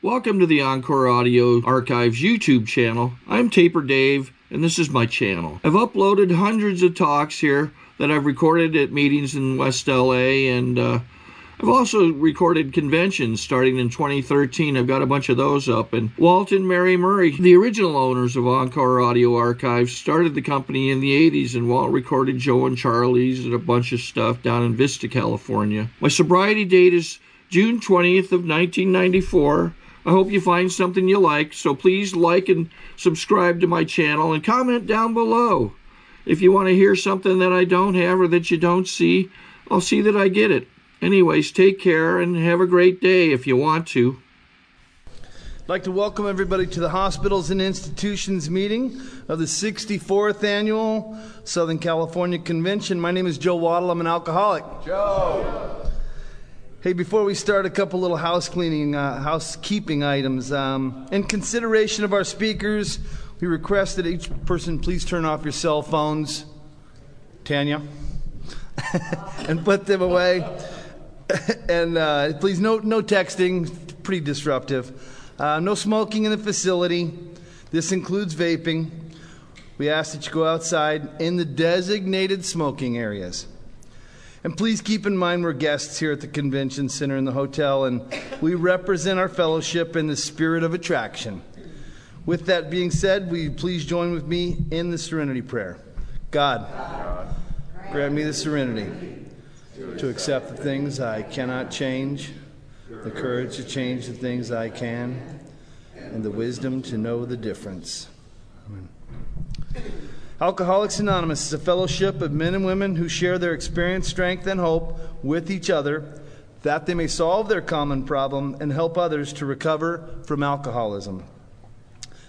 Welcome to the Encore Audio Archives YouTube channel. I'm Taper Dave, and this is my channel. I've uploaded hundreds of talks here that I've recorded at meetings in West LA, and I've also recorded conventions starting in 2013. I've got a bunch of those up. And Walt and Mary Murray, the original owners of Encore Audio Archives, started the company in the 80s, and Walt recorded Joe and Charlie's and a bunch of stuff down in Vista, California. My sobriety date is June 20th of 1994. I hope you find something you like, so please like and subscribe to my channel and comment down below. If you want to hear something that I don't have or that you don't see, I'll see that I get it. Anyways, take care and have a great day if you want to. I'd like to welcome everybody to the Hospitals and Institutions meeting of the 64th Annual Southern California Convention. My name is Joe Waddle. I'm an alcoholic. Joe! Hey, before we start, a couple little housekeeping items. In consideration of our speakers, we request that each person please turn off your cell phones, Tanya, and put them away. And please, no texting, pretty disruptive. No smoking in the facility. This includes vaping. We ask that you go outside in the designated smoking areas. And please keep in mind we're guests here at the Convention Center in the hotel, and we represent our fellowship in the spirit of attraction. With that being said, will you please join with me in the serenity prayer? God, grant me the serenity to accept the things I cannot change, the courage to change the things I can, and the wisdom to know the difference. Amen. Alcoholics Anonymous is a fellowship of men and women who share their experience, strength, and hope with each other, that they may solve their common problem and help others to recover from alcoholism.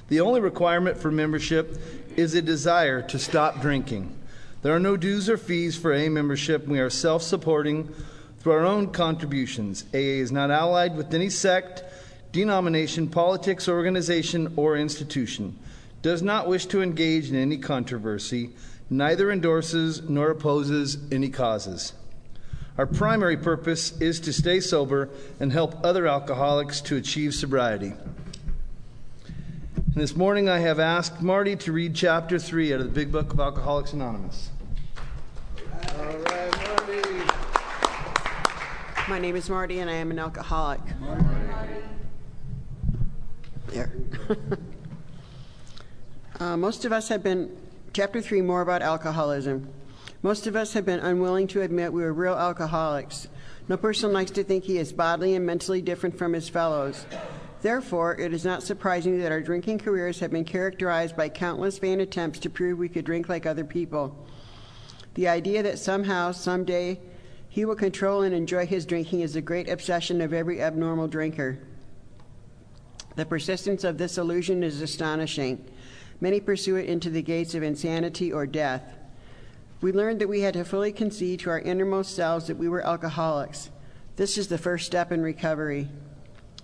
The only requirement for membership is a desire to stop drinking. There are no dues or fees for AA membership. We are self-supporting through our own contributions. AA is not allied with any sect, denomination, politics, organization, or institution. Does not wish to engage in any controversy, neither endorses nor opposes any causes. Our primary purpose is to stay sober and help other alcoholics to achieve sobriety. And this morning I have asked Marty to read Chapter 3 out of the Big Book of Alcoholics Anonymous. All right, Marty. My name is Marty and I am an alcoholic. Marty. There. Most of us have been, Chapter 3, more about alcoholism. Most of us have been unwilling to admit we are real alcoholics. No person likes to think he is bodily and mentally different from his fellows. Therefore, it is not surprising that our drinking careers have been characterized by countless vain attempts to prove we could drink like other people. The idea that somehow, someday, he will control and enjoy his drinking is the great obsession of every abnormal drinker. The persistence of this illusion is astonishing. Many pursue it into the gates of insanity or death. We learned that we had to fully concede to our innermost selves that we were alcoholics. This is the first step in recovery.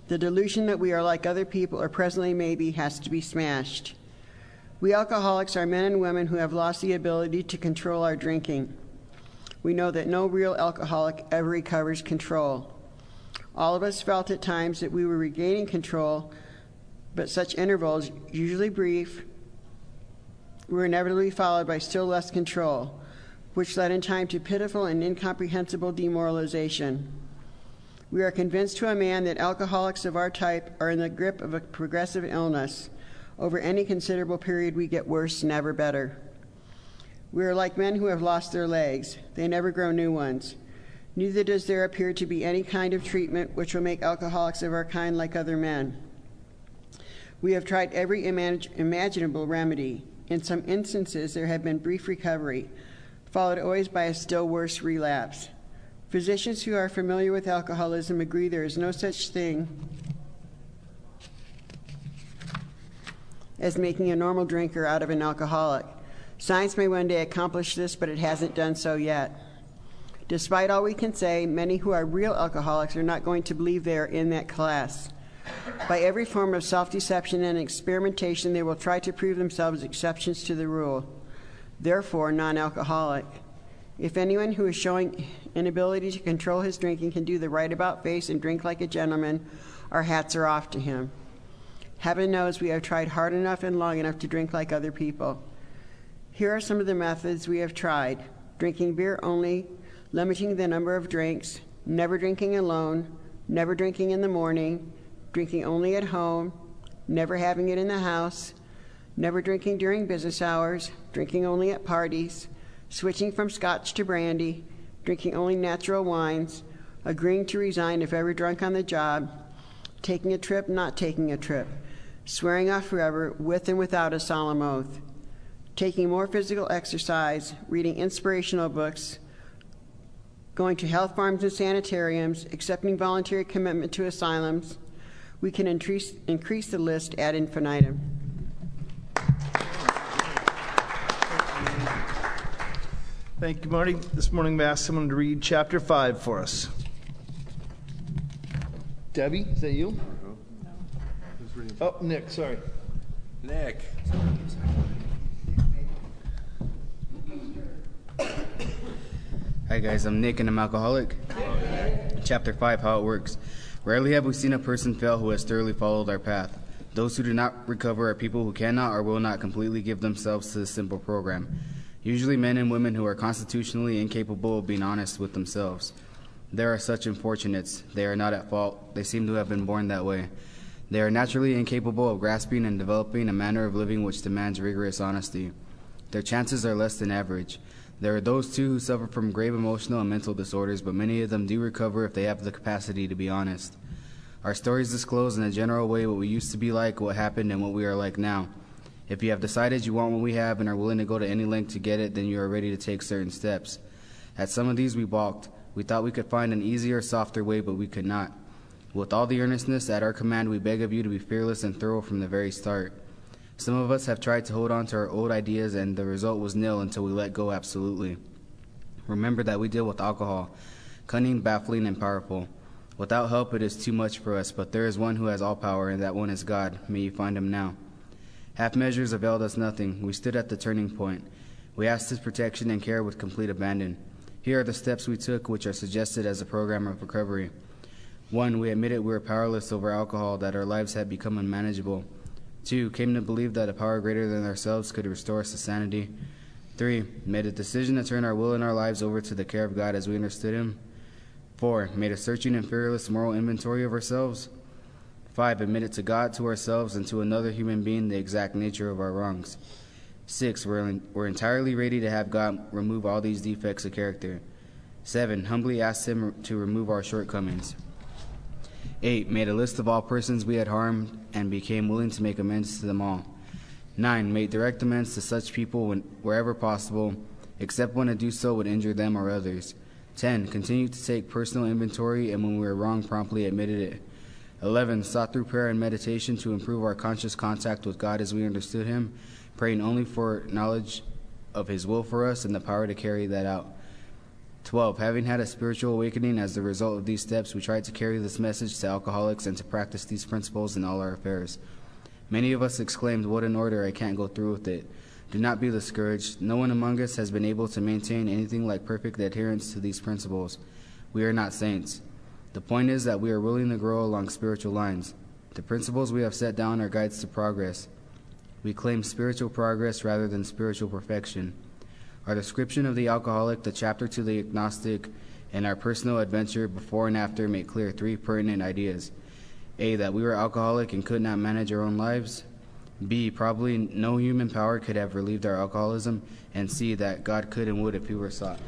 The delusion that we are like other people, or presently maybe, has to be smashed. We alcoholics are men and women who have lost the ability to control our drinking. We know that no real alcoholic ever recovers control. All of us felt at times that we were regaining control, but such intervals, usually brief, were inevitably followed by still less control, which led in time to pitiful and incomprehensible demoralization. We are convinced to a man that alcoholics of our type are in the grip of a progressive illness. Over any considerable period, we get worse, never better. We are like men who have lost their legs. They never grow new ones. Neither does there appear to be any kind of treatment which will make alcoholics of our kind like other men. We have tried every imaginable remedy. In some instances, there have been brief recovery, followed always by a still worse relapse. Physicians who are familiar with alcoholism agree there is no such thing as making a normal drinker out of an alcoholic. Science may one day accomplish this, but it hasn't done so yet. Despite all we can say, many who are real alcoholics are not going to believe they are in that class. By every form of self-deception and experimentation, they will try to prove themselves exceptions to the rule, therefore non-alcoholic. If anyone who is showing inability to control his drinking can do the right about face and drink like a gentleman, our hats are off to him. Heaven knows we have tried hard enough and long enough to drink like other people. Here are some of the methods we have tried: drinking beer only, limiting the number of drinks, never drinking alone, never drinking in the morning, drinking only at home, never having it in the house, never drinking during business hours, drinking only at parties, switching from scotch to brandy, drinking only natural wines, agreeing to resign if ever drunk on the job, taking a trip, not taking a trip, swearing off forever with and without a solemn oath, taking more physical exercise, reading inspirational books, going to health farms and sanitariums, accepting voluntary commitment to asylums. We can increase the list ad infinitum. Thank you, Marty. This morning we asked someone to read chapter 5 for us. Debbie, is that you? Oh, Nick, sorry. Nick. Hi guys, I'm Nick and I'm alcoholic. Chapter 5, how it works. Rarely have we seen a person fail who has thoroughly followed our path. Those who do not recover are people who cannot or will not completely give themselves to this simple program. Usually men and women who are constitutionally incapable of being honest with themselves. There are such unfortunates. They are not at fault. They seem to have been born that way. They are naturally incapable of grasping and developing a manner of living which demands rigorous honesty. Their chances are less than average. There are those, too, who suffer from grave emotional and mental disorders, but many of them do recover if they have the capacity to be honest. Our stories disclose in a general way what we used to be like, what happened, and what we are like now. If you have decided you want what we have and are willing to go to any length to get it, then you are ready to take certain steps. At some of these we balked. We thought we could find an easier, softer way, but we could not. With all the earnestness at our command, we beg of you to be fearless and thorough from the very start. Some of us have tried to hold on to our old ideas, and the result was nil until we let go absolutely. Remember that we deal with alcohol, cunning, baffling, and powerful. Without help, it is too much for us, but there is one who has all power, and that one is God. May you find him now. Half measures availed us nothing. We stood at the turning point. We asked his protection and care with complete abandon. Here are the steps we took, which are suggested as a program of recovery. 1. We admitted we were powerless over alcohol, that our lives had become unmanageable. 2. Came to believe that a power greater than ourselves could restore us to sanity. 3. Made a decision to turn our will and our lives over to the care of God as we understood him. 4. Made a searching and fearless moral inventory of ourselves. 5. Admitted to God, to ourselves, and to another human being the exact nature of our wrongs. 6. We're entirely ready to have God remove all these defects of character. 7. Humbly asked him to remove our shortcomings. 8. Made a list of all persons we had harmed and became willing to make amends to them all. 9. Made direct amends to such people wherever possible, except when to do so would injure them or others. 10. Continued to take personal inventory, and when we were wrong, promptly admitted it. 11. Sought through prayer and meditation to improve our conscious contact with God as we understood him, praying only for knowledge of his will for us and the power to carry that out. 12. Having had a spiritual awakening as the result of these steps, we tried to carry this message to alcoholics and to practice these principles in all our affairs. Many of us exclaimed, "What an order, I can't go through with it." Do not be discouraged. No one among us has been able to maintain anything like perfect adherence to these principles. We are not saints. The point is that we are willing to grow along spiritual lines. The principles we have set down are guides to progress. We claim spiritual progress rather than spiritual perfection. Our description of the alcoholic, the chapter to the agnostic, and our personal adventure before and after make clear 3 pertinent ideas. A. That we were alcoholic and could not manage our own lives. B. Probably no human power could have relieved our alcoholism. And C. That God could and would if he were sought.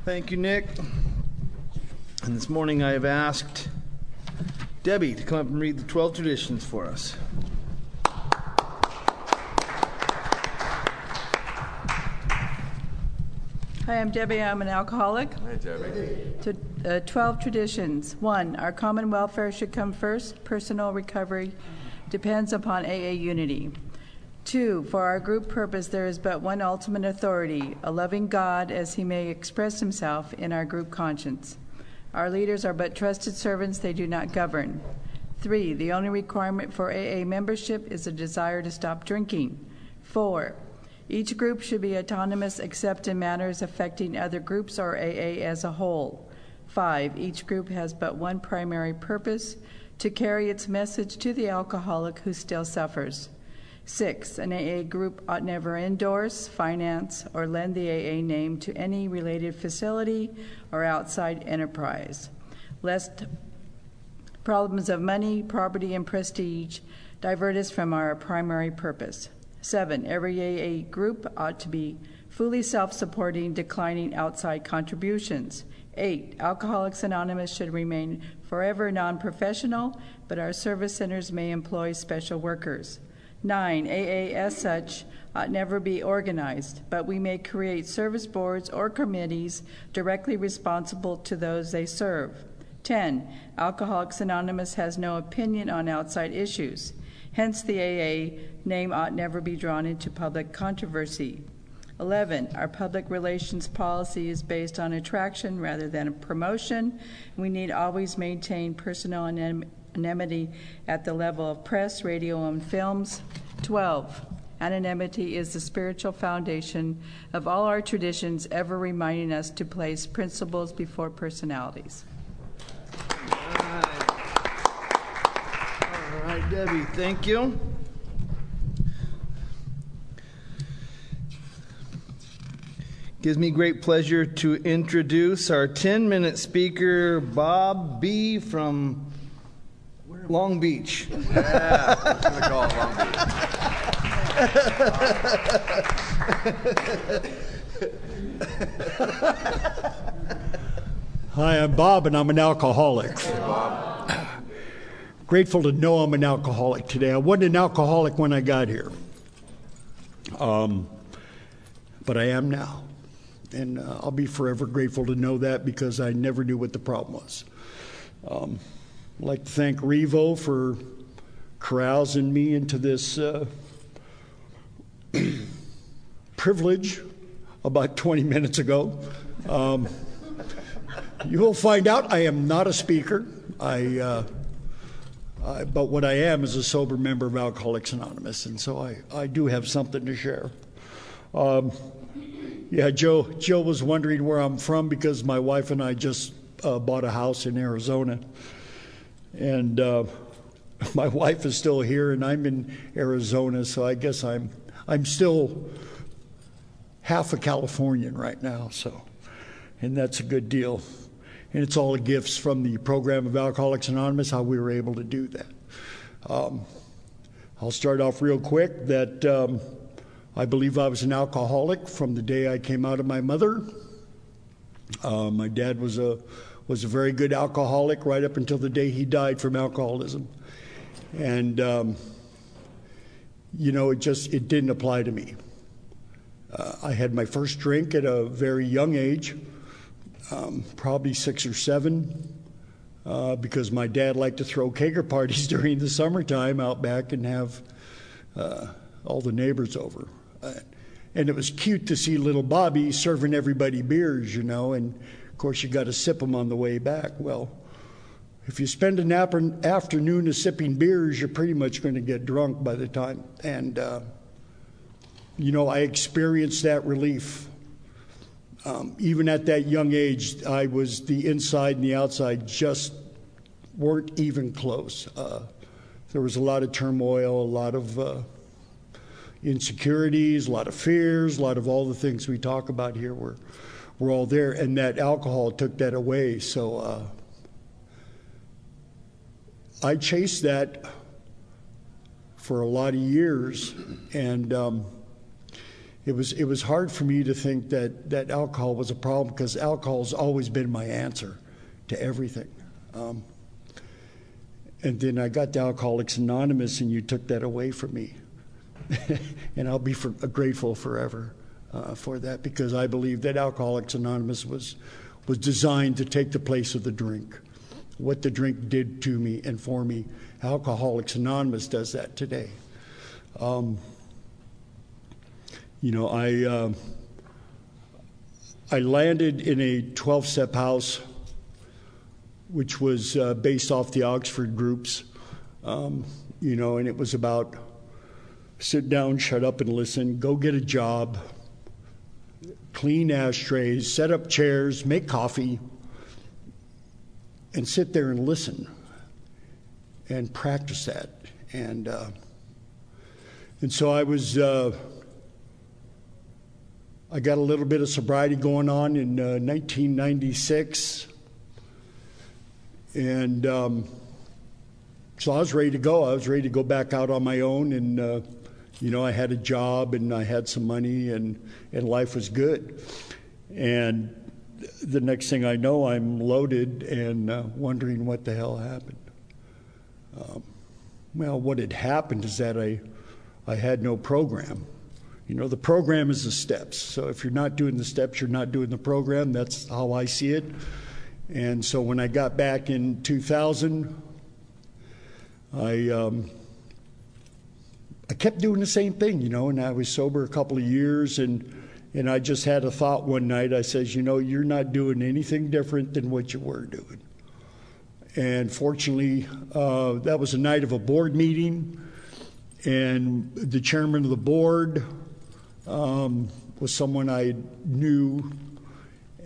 Thank you, Nick. And this morning I have asked Debbie to come up and read the 12 traditions for us. Hi, I'm Debbie. I'm an alcoholic. Hi, Debbie. 12 traditions. 1. Our common welfare should come first. Personal recovery depends upon AA unity. 2. For our group purpose, there is but one ultimate authority, a loving God as he may express himself in our group conscience. Our leaders are but trusted servants, they do not govern. 3. The only requirement for AA membership is a desire to stop drinking. 4. Each group should be autonomous except in matters affecting other groups or AA as a whole. 5, each group has but one primary purpose: to carry its message to the alcoholic who still suffers. 6, an AA group ought never endorse, finance, or lend the AA name to any related facility or outside enterprise, lest problems of money, property, and prestige divert us from our primary purpose. 7, every AA group ought to be fully self-supporting, declining outside contributions. 8, Alcoholics Anonymous should remain forever non-professional, but our service centers may employ special workers. 9, AA as such ought never be organized, but we may create service boards or committees directly responsible to those they serve. 10, Alcoholics Anonymous has no opinion on outside issues. Hence, the AA name ought never be drawn into public controversy. 11, our public relations policy is based on attraction rather than promotion. We need always maintain personal anonymity at the level of press, radio, and films. 12, anonymity is the spiritual foundation of all our traditions, ever reminding us to place principles before personalities. All right, Debbie, thank you. Gives me great pleasure to introduce our 10-minute speaker, Bob B. from Long Beach. Yeah, I'm going to call it Long Beach. Hi, I'm Bob, and I'm an alcoholic. Hey, Bob. Grateful to know I'm an alcoholic today. I wasn't an alcoholic when I got here, but I am now. And I'll be forever grateful to know that, because I never knew what the problem was. I'd like to thank Revo for carousing me into this privilege about 20 minutes ago. You will find out I am not a speaker. But what I am is a sober member of Alcoholics Anonymous, and so I do have something to share. Yeah, Joe was wondering where I'm from, because my wife and I just bought a house in Arizona. And my wife is still here, and I'm in Arizona, so I guess I'm still half a Californian right now, so, and that's a good deal. And it's all gifts from the program of Alcoholics Anonymous, how we were able to do that. I'll start off real quick that I believe I was an alcoholic from the day I came out of my mother. My dad was a very good alcoholic right up until the day he died from alcoholism. And, you know, it didn't apply to me. I had my first drink at a very young age, probably 6 or 7, because my dad liked to throw kegger parties during the summertime out back and have all the neighbors over. And it was cute to see little Bobby serving everybody beers, you know, and of course you got to sip them on the way back. Well, if you spend an afternoon of sipping beers, you're pretty much going to get drunk by the time. And, you know, I experienced that relief. Even at that young age, the inside and the outside just weren't even close. There was a lot of turmoil, a lot of insecurities, a lot of fears, a lot of all the things we talk about here were all there, and that alcohol took that away. So I chased that for a lot of years, and it was hard for me to think that alcohol was a problem, because alcohol's always been my answer to everything. And then I got to Alcoholics Anonymous, and you took that away from me. And I'll be grateful forever for that, because I believe that Alcoholics Anonymous was designed to take the place of the drink. What the drink did to me and for me, Alcoholics Anonymous does that today. You know, I landed in a 12-step house, which was based off the Oxford groups, you know, and it was about sit down, shut up, and listen, go get a job, clean ashtrays, set up chairs, make coffee, and sit there and listen and practice that. And so I got a little bit of sobriety going on in 1996. And so I was ready to go. I was ready to go back out on my own. And, I had a job and I had some money and life was good. And the next thing I know, I'm loaded and wondering what the hell happened. Well, what had happened is that I had no program. The program is the steps. So if you're not doing the steps, you're not doing the program. That's how I see it. And so when I got back in 2000, I kept doing the same thing, and I was sober a couple of years, and I just had a thought one night. I says, you're not doing anything different than what you were doing. And fortunately, that was a night of a board meeting, and the chairman of the board was someone I knew,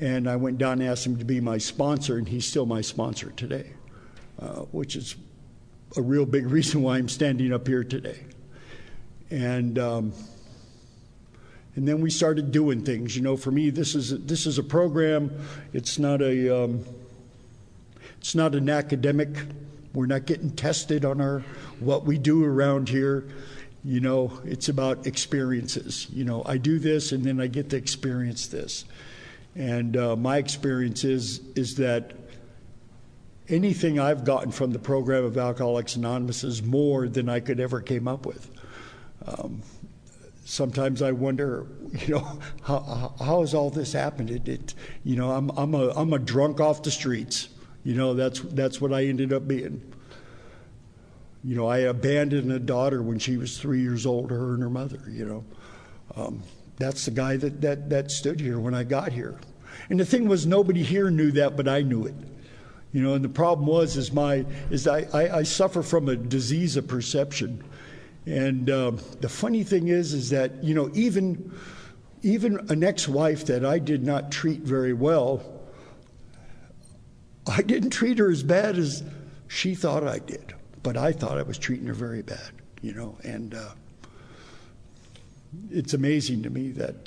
and I went down and asked him to be my sponsor, and he's still my sponsor today, which is a real big reason why I'm standing up here today. And then we started doing things. For me, this is a program. It's not an academic. We're not getting tested on what we do around here. It's about experiences. I do this and then I get to experience this. And my experience is that anything I've gotten from the program of Alcoholics Anonymous is more than I could ever came up with. Sometimes I wonder, how has all this happened? I'm a drunk off the streets. That's what I ended up being. I abandoned a daughter when she was 3 years old, her and her mother. That's the guy that stood here when I got here. And the thing was, nobody here knew that, but I knew it. And the problem is I suffer from a disease of perception. And the funny thing is that, even an ex-wife that I did not treat very well, I didn't treat her as bad as she thought I did. But I thought I was treating her very bad, and it's amazing to me that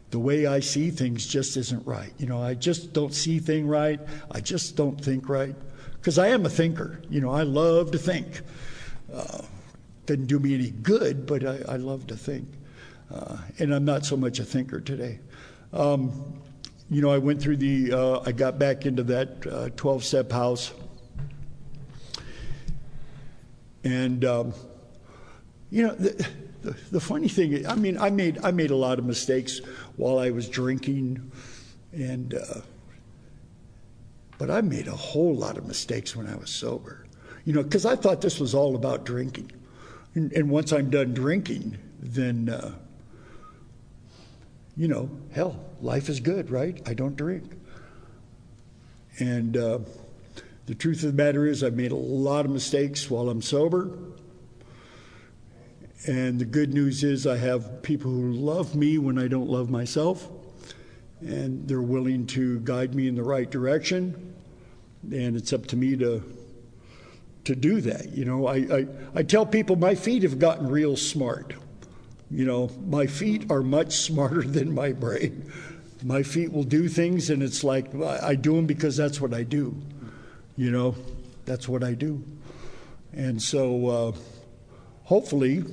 the way I see things just isn't right. I just don't see things right. I just don't think right. Because I am a thinker. I love to think. Doesn't do me any good, but I love to think. And I'm not so much a thinker today. I went through I got back into that 12-step house. And, the funny thing is, I made a lot of mistakes while I was drinking, but I made a whole lot of mistakes when I was sober, because I thought this was all about drinking. And once I'm done drinking, then, hell, life is good, right? I don't drink. And the truth of the matter is I've made a lot of mistakes while I'm sober. And the good news is I have people who love me when I don't love myself. And they're willing to guide me in the right direction. And it's up to me to do that. I tell people my feet have gotten real smart. My feet are much smarter than my brain. My feet will do things, and it's like I do them because that's what I do. That's what I do. And so hopefully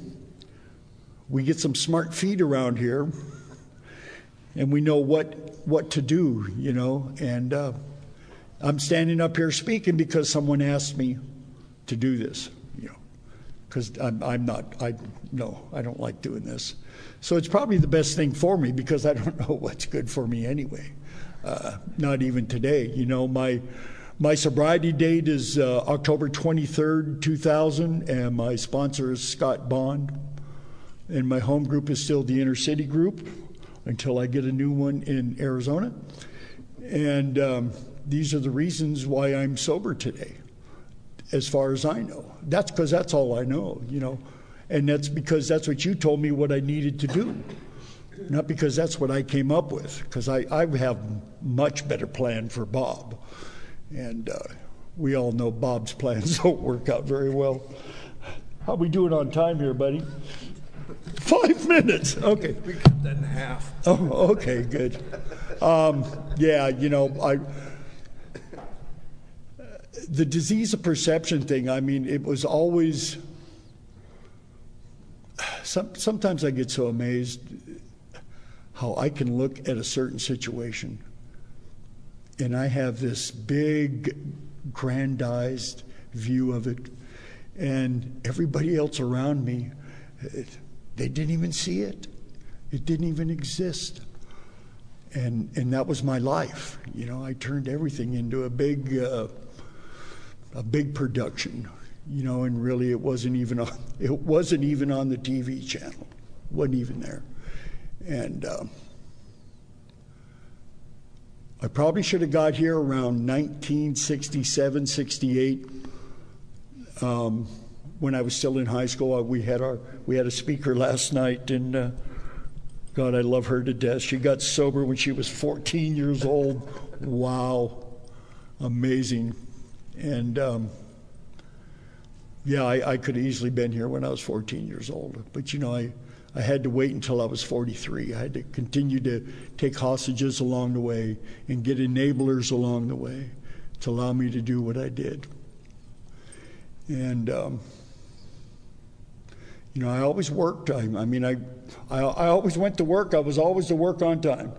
we get some smart feet around here and we know what to do, And I'm standing up here speaking because someone asked me to do this, because I don't like doing this. So it's probably the best thing for me because I don't know what's good for me anyway. Not even today. My sobriety date is October 23rd, 2000, and my sponsor is Scott Bond. And my home group is still the Inner City Group until I get a new one in Arizona. And these are the reasons why I'm sober today, as far as I know. That's because that's all I know, And that's because that's what you told me what I needed to do. Not because that's what I came up with, because I have much better plan for Bob. And we all know Bob's plans don't work out very well. How we doing on time here, buddy? 5 minutes. Okay. We cut that in half. Oh, okay, good. Yeah, you know, the disease of perception thing, I mean, it was always, sometimes I get so amazed how I can look at a certain situation and I have this big, grandized view of it, and everybody else around me, they didn't even see it. It didn't even exist. And that was my life. You know, I turned everything into a big production. You know, and really it wasn't even on the TV channel. It wasn't even there. And I probably should have got here around 1967, 68. When I was still in high school, we had a speaker last night, and God, I love her to death. She got sober when she was 14 years old. Wow, amazing. And yeah, I could have easily been here when I was 14 years old, but you know, I had to wait until I was 43. I had to continue to take hostages along the way and get enablers along the way to allow me to do what I did. And you know, I always worked. I mean, I always went to work. I was always to work on time.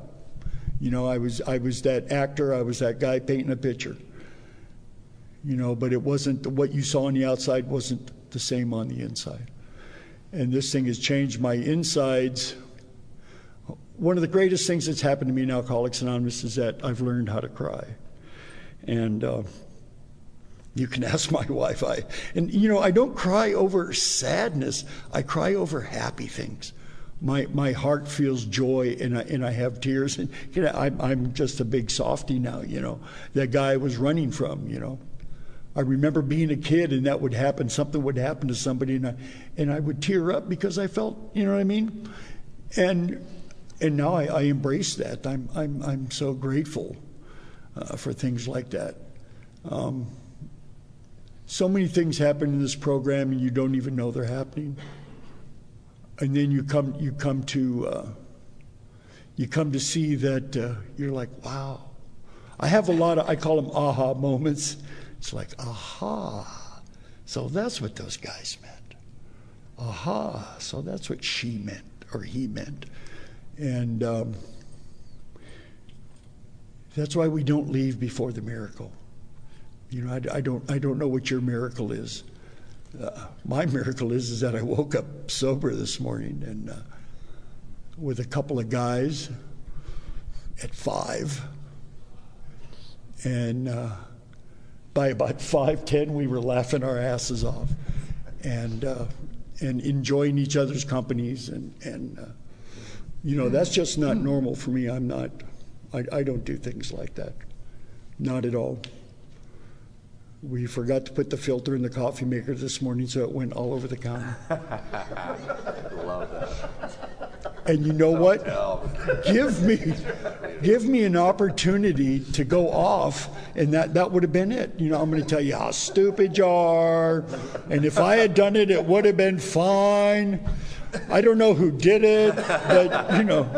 You know, I was that actor. I was that guy painting a picture. You know, but it wasn't what you saw on the outside wasn't the same on the inside. And this thing has changed my insides. One of the greatest things that's happened to me in Alcoholics Anonymous is that I've learned how to cry. And you can ask my wife. And you know, I don't cry over sadness. I cry over happy things. My heart feels joy, and I have tears. And you know, I'm just a big softy now. You know, that guy I was running from. You know, I remember being a kid, and that would happen. Something would happen to somebody, and I would tear up because I felt, you know what I mean. And now I embrace that. I'm so grateful for things like that. So many things happen in this program, and you don't even know they're happening. And then you come to see that you're like, wow. I have a lot of, I call them aha moments. It's like, aha, so that's what those guys meant. Aha, so that's what she meant or he meant. And that's why we don't leave before the miracle. You know, I don't know what your miracle is. My miracle is that I woke up sober this morning and with a couple of guys at 5, and by about 5:10 we were laughing our asses off and enjoying each other's companies, and you know, that's just not normal for me. I don't do things like that, not at all. We forgot to put the filter in the coffee maker this morning, so it went all over the counter. Love that. And you know what? Give me an opportunity to go off, and that would have been it. You know, I'm going to tell you how stupid you are, and if I had done it, it would have been fine. I don't know who did it, but you know.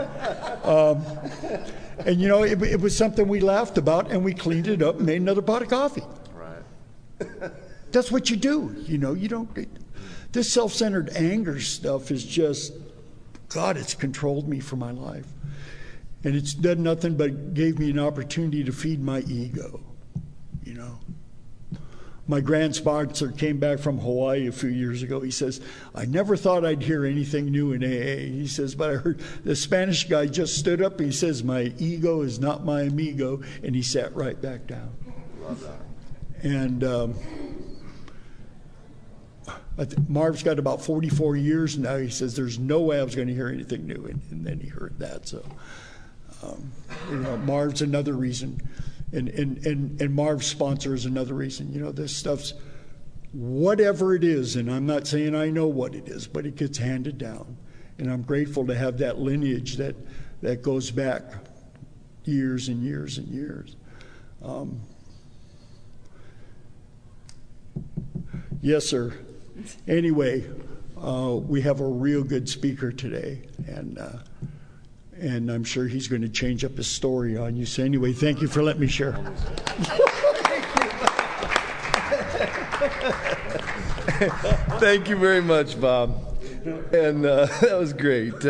And you know, it was something we laughed about, and we cleaned it up and made another pot of coffee. That's what you do, you know. You don't. This self-centered anger stuff is just, God, it's controlled me for my life, and it's done nothing but gave me an opportunity to feed my ego. You know, my grand sponsor came back from Hawaii a few years ago. He says, "I never thought I'd hear anything new in AA." He says, "But I heard the Spanish guy just stood up. He says, 'My ego is not my amigo,' and he sat right back down." Love that. And Marv's got about 44 years now. He says, "There's no way I was going to hear anything new," and then he heard that. So, you know, Marv's another reason, and Marv's sponsor is another reason. You know, this stuff's whatever it is, and I'm not saying I know what it is, but it gets handed down, and I'm grateful to have that lineage that goes back years and years and years. Yes, sir. Anyway, we have a real good speaker today, and I'm sure he's going to change up his story on you. So anyway, thank you for letting me share. Thank you very much, Bob. And that was great.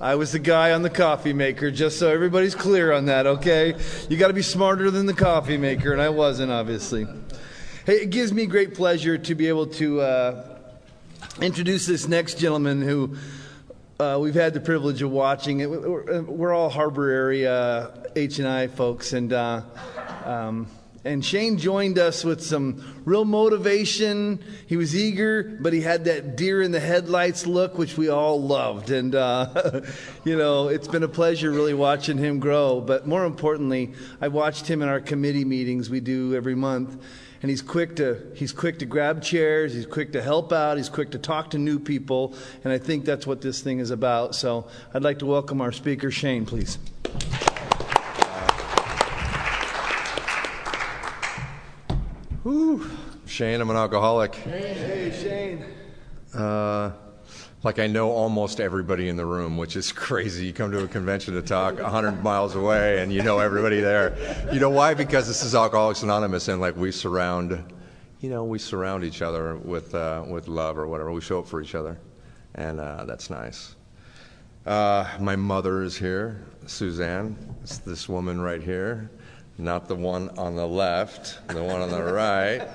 I was the guy on the coffee maker, just so everybody's clear on that, okay? You got to be smarter than the coffee maker, and I wasn't, obviously. Hey, it gives me great pleasure to be able to introduce this next gentleman who we've had the privilege of watching. We're all Harbor area H&I folks, and Shane joined us with some real motivation. He was eager, but he had that deer in the headlights look, which we all loved. And, you know, it's been a pleasure really watching him grow. But more importantly, I watched him in our committee meetings we do every month. And he's quick to grab chairs, he's quick to help out, he's quick to talk to new people. And I think that's what this thing is about. So I'd like to welcome our speaker, Shane, please. Whew. Shane, I'm an alcoholic. Hey, Shane. Like I know almost everybody in the room, which is crazy. You come to a convention to talk 100 miles away and you know everybody there. You know why? Because this is Alcoholics Anonymous, and like we surround each other with love or whatever. We show up for each other, and that's nice. My mother is here, Suzanne. It's this woman right here. Not the one on the left, the one on the right.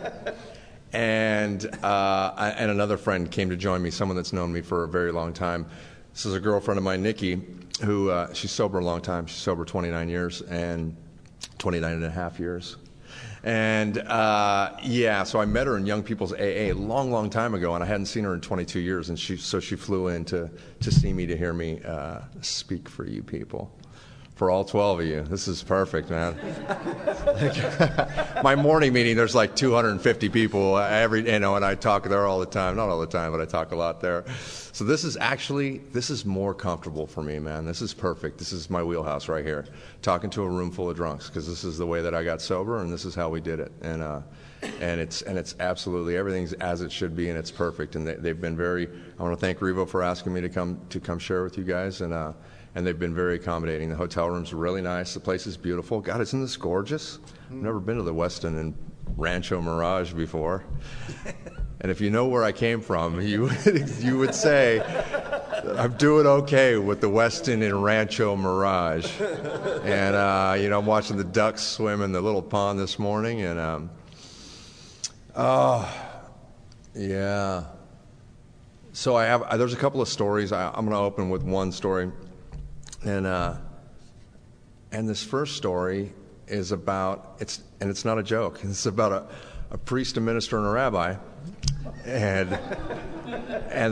And another friend came to join me, someone that's known me for a very long time. This is a girlfriend of mine, Nikki, who she's sober a long time. She's sober 29 years and 29 and a half years. And yeah, so I met her in Young People's AA a long, long time ago, and I hadn't seen her in 22 years. And so she flew in to see me, to hear me speak for you people. For all 12 of you. This is perfect, man. My morning meeting, there's like 250 people and I talk there all the time. Not all the time, but I talk a lot there. So this is more comfortable for me, man. This is perfect. This is my wheelhouse right here. Talking to a room full of drunks, because this is the way that I got sober, and this is how we did it. And it's absolutely, everything's as it should be, and it's perfect. And they've been very, I want to thank Revo for asking me to come share with you guys, and they've been very accommodating. The hotel room's really nice. The place is beautiful. God, isn't this gorgeous? I've never been to the Westin in Rancho Mirage before. And if you know where I came from, you would say, I'm doing okay with the Westin in Rancho Mirage. And, you know, I'm watching the ducks swim in the little pond this morning. And, yeah. So there's a couple of stories. I'm going to open with one story. And this first story is about, it's not a joke. It's about a priest, a minister, and a rabbi, and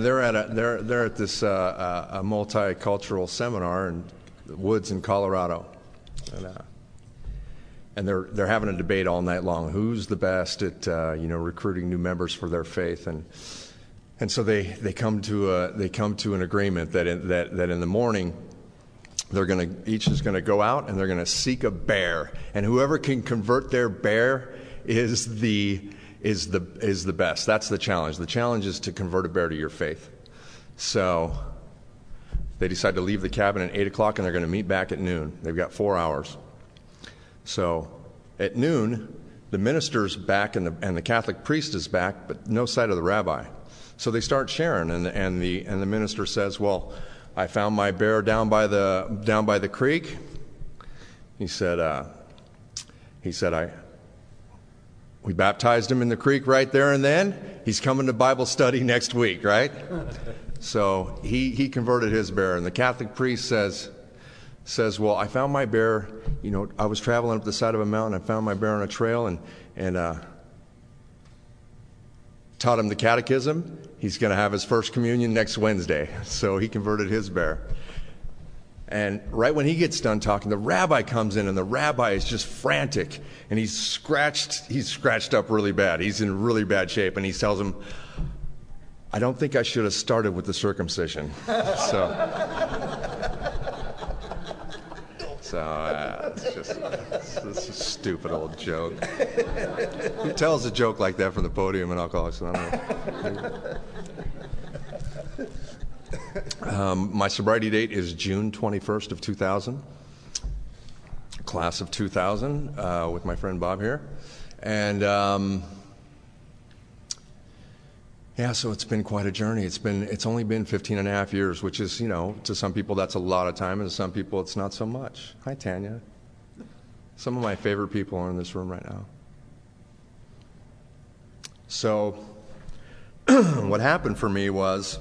they're at this a multicultural seminar in the woods in Colorado, and they're having a debate all night long. Who's the best at recruiting new members for their faith, and so they come to an agreement that in the morning, each is going to go out and they're going to seek a bear, and whoever can convert their bear is the best. That's the challenge. The challenge is to convert a bear to your faith. So they decide to leave the cabin at 8 o'clock, and they're going to meet back at noon. They've got 4 hours. So at noon, the minister's back and the Catholic priest is back, but no sight of the rabbi. So they start sharing, and the minister says, "Well, I found my bear down by the creek." He said, we baptized him in the creek right there and then. He's coming to Bible study next week, right? So he converted his bear, and the Catholic priest says, "Well, I found my bear. I was traveling up the side of a mountain. I found my bear on a trail and taught him the catechism. He's going to have his first communion next Wednesday." So he converted his bear. And right when he gets done talking, the rabbi comes in, and the rabbi is just frantic, and he's scratched up really bad. He's in really bad shape, and he tells him, "I don't think I should have started with the circumcision." So it's a stupid old joke. Who tells a joke like that from the podium in Alcoholics Anonymous? My sobriety date is June 21st of 2000. Class of 2000 with my friend Bob here. And yeah, so it's been quite a journey. It's only been 15 and a half years, which is, to some people that's a lot of time, and to some people it's not so much. Hi, Tanya. Some of my favorite people are in this room right now. So what happened for me was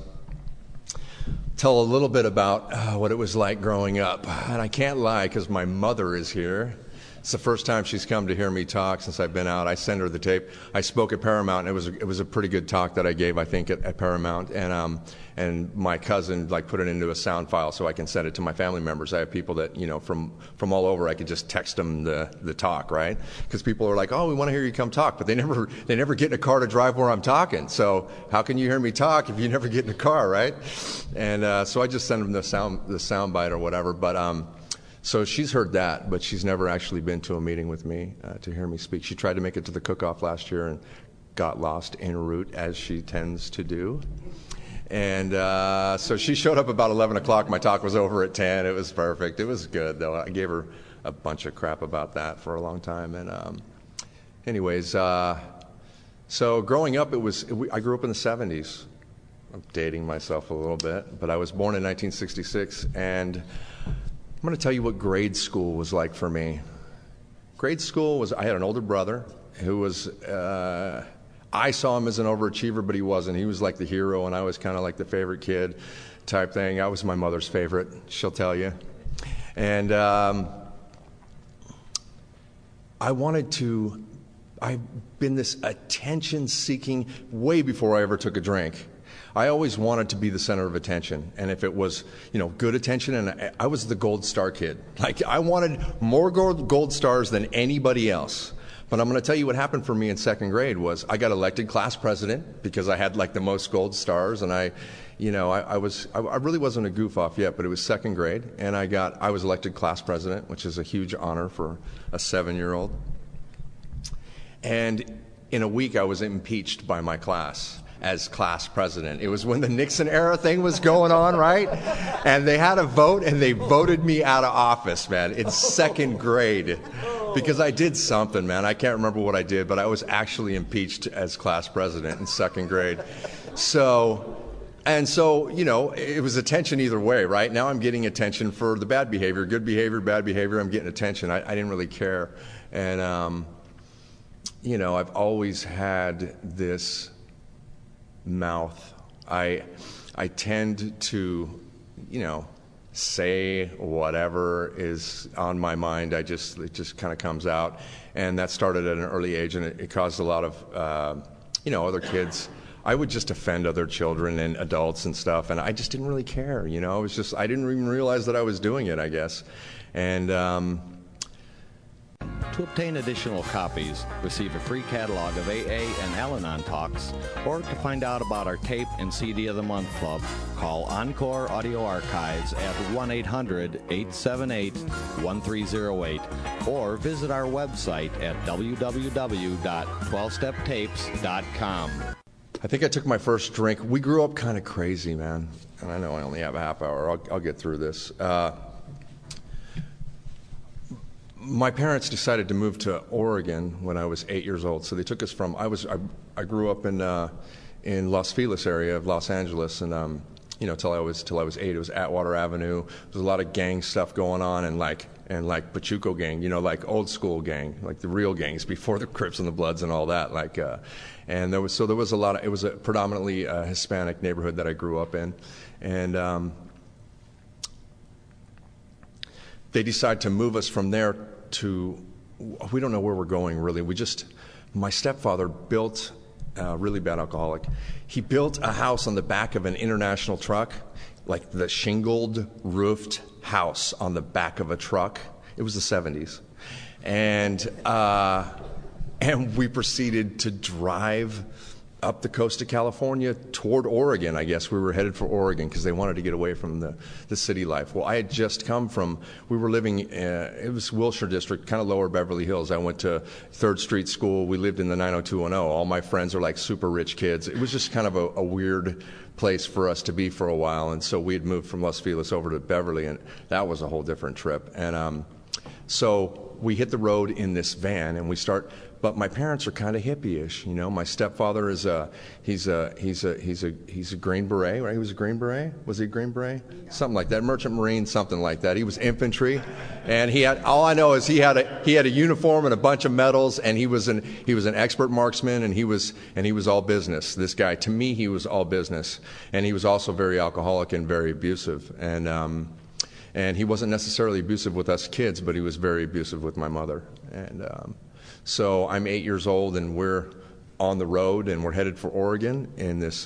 tell a little bit about what it was like growing up. And I can't lie, because my mother is here. It's the first time she's come to hear me talk since I've been out. I sent her the tape. I spoke at Paramount, and it was a pretty good talk that I gave, I think, at Paramount. And my cousin put it into a sound file so I can send it to my family members. I have people that from all over. I could just text them the talk, right? Because people are like, oh, we want to hear you come talk, but they never get in a car to drive where I'm talking. So how can you hear me talk if you never get in a car, right? And so I just send them the sound bite or whatever. But so she's heard that, but she's never actually been to a meeting with me to hear me speak. She tried to make it to the cook-off last year and got lost en route, as she tends to do. And so she showed up about 11 o'clock. My talk was over at 10. It was perfect. It was good, though. I gave her a bunch of crap about that for a long time. And anyways, so growing up, I grew up in the 70s. I'm dating myself a little bit, but I was born in 1966, and I'm going to tell you what grade school was like for me. Grade school was, I had an older brother who was, I saw him as an overachiever, but he wasn't. He was like the hero, and I was kind of like the favorite kid type thing. I was my mother's favorite, she'll tell you. And I've been this attention-seeking way before I ever took a drink. I always wanted to be the center of attention, and if it was, good attention, and I was the gold star kid. I wanted more gold stars than anybody else. But I'm going to tell you what happened for me in second grade was I got elected class president because I had the most gold stars, and I really wasn't a goof off yet, but it was second grade, and I was elected class president, which is a huge honor for a 7-year-old. And in a week, I was impeached by my class as class president. It was when the Nixon era thing was going on, right? And they had a vote, and they voted me out of office, man, in second grade. Because I did something, man. I can't remember what I did, but I was actually impeached as class president in second grade. So, it was attention either way, right? Now I'm getting attention for the bad behavior, good behavior, bad behavior. I'm getting attention. I didn't really care. And, I've always had this mouth. I tend to, say whatever is on my mind. It just kind of comes out, and that started at an early age, and it caused a lot of, other kids. I would just offend other children and adults and stuff, and I just didn't really care. It was just I didn't even realize that I was doing it, I guess, and. To obtain additional copies, receive a free catalog of AA and Al-Anon talks, or to find out about our tape and CD of the Month Club, call Encore Audio Archives at 1-800-878-1308, or visit our website at www.12steptapes.com. I think I took my first drink. We grew up kind of crazy, man. And I know I only have a half hour. I'll get through this. My parents decided to move to Oregon when I was 8 years old, so they took us from. I grew up in Los Feliz area of Los Angeles, and till I was 8. It was Atwater Avenue. There was a lot of gang stuff going on, and Pachuco gang, like old school gang, like the real gangs before the Crips and the Bloods and all that. And there was a lot of. It was a predominantly Hispanic neighborhood that I grew up in, and. They decide to move us from there to, we don't know where we're going really. My stepfather built, really bad alcoholic, he built a house on the back of an international truck, like the shingled roofed house on the back of a truck. It was the 70s. And we proceeded to drive up the coast of California toward Oregon. I guess we were headed for Oregon because they wanted to get away from the city life. Well, I had just come from, we were living, it was Wilshire District, kind of lower Beverly Hills. I went to 3rd Street School. We lived in the 90210. All my friends are like super rich kids. It was just kind of a weird place for us to be for a while. And so we had moved from Los Feliz over to Beverly, and that was a whole different trip. And so we hit the road in this van, and we start. But my parents are kind of hippie-ish, you know. My stepfather is he's a Green Beret, right? He was a Green Beret. Was he a Green Beret? Something like that, Merchant Marine, something like that. He was infantry, and he had. All I know is he had a uniform and a bunch of medals, and he was an expert marksman, and he was all business. This guy, to me, he was all business, and he was also very alcoholic and very abusive, and he wasn't necessarily abusive with us kids, but he was very abusive with my mother, and. So I'm 8 years old, and we're on the road, and we're headed for Oregon in this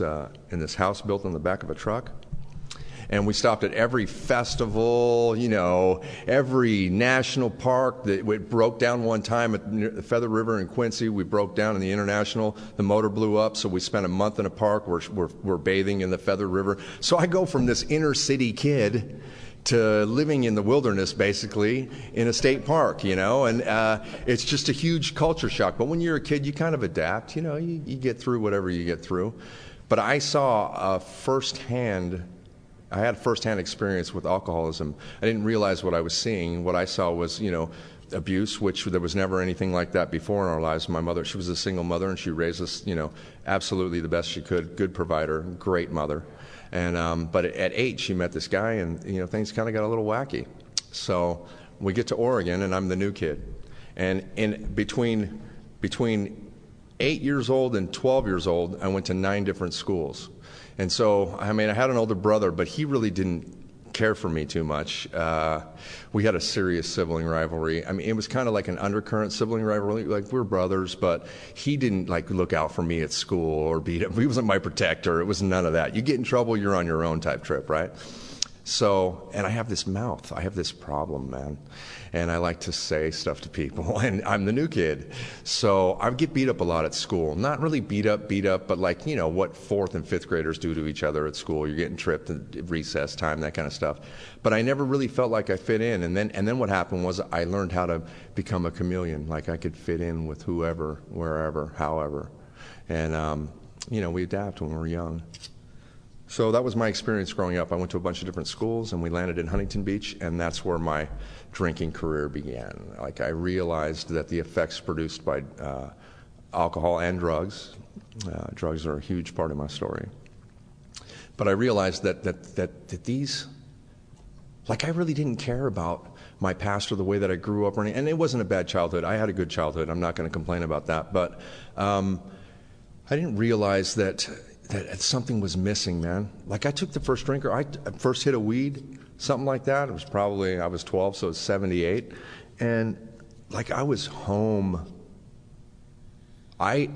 house built on the back of a truck. And we stopped at every festival, you know, every national park. That we broke down one time at the Feather River in Quincy. We broke down in the International. The motor blew up, so we spent a month in a park. We're bathing in the Feather River. So I go from this inner city kid to living in the wilderness, basically, in a state park, you know, and it's just a huge culture shock. But when you're a kid, you kind of adapt, you know, you get through whatever you get through. But I saw I had a firsthand experience with alcoholism. I didn't realize what I was seeing. What I saw was, you know, abuse, which there was never anything like that before in our lives. My mother, she was a single mother, and she raised us, you know, absolutely the best she could. Good provider, great mother. And but at 8, she met this guy, and you know, things kind of got a little wacky. So we get to Oregon, and I'm the new kid. And in between 8 years old and 12 years old, I went to 9 different schools. And so, I mean, I had an older brother, but he really didn't care for me too much. We had a serious sibling rivalry. I mean, it was kind of like an undercurrent sibling rivalry. Like, we're brothers, but he didn't like look out for me at school or beat up. He wasn't my protector. It was none of that. You get in trouble, you're on your own type trip, right? So, and I have this mouth. I have this problem, man. And I like to say stuff to people, and I'm the new kid. So I get beat up a lot at school. Not really beat up, but like, you know, what 4th and 5th graders do to each other at school. You're getting tripped at recess time, that kind of stuff. But I never really felt like I fit in. And then what happened was I learned how to become a chameleon. Like, I could fit in with whoever, wherever, however. And, you know, we adapt when we're young. So that was my experience growing up. I went to a bunch of different schools, and we landed in Huntington Beach, and that's where my drinking career began. Like, I realized that the effects produced by alcohol and drugs are a huge part of my story. But I realized that these, like, I really didn't care about my past or the way that I grew up, or anything. And it wasn't a bad childhood. I had a good childhood. I'm not going to complain about that. But I didn't realize that something was missing, man. Like, I took the first drink, or I first hit a weed, something like that. It was probably, I was 12, so it was 78. And, like, I was home. I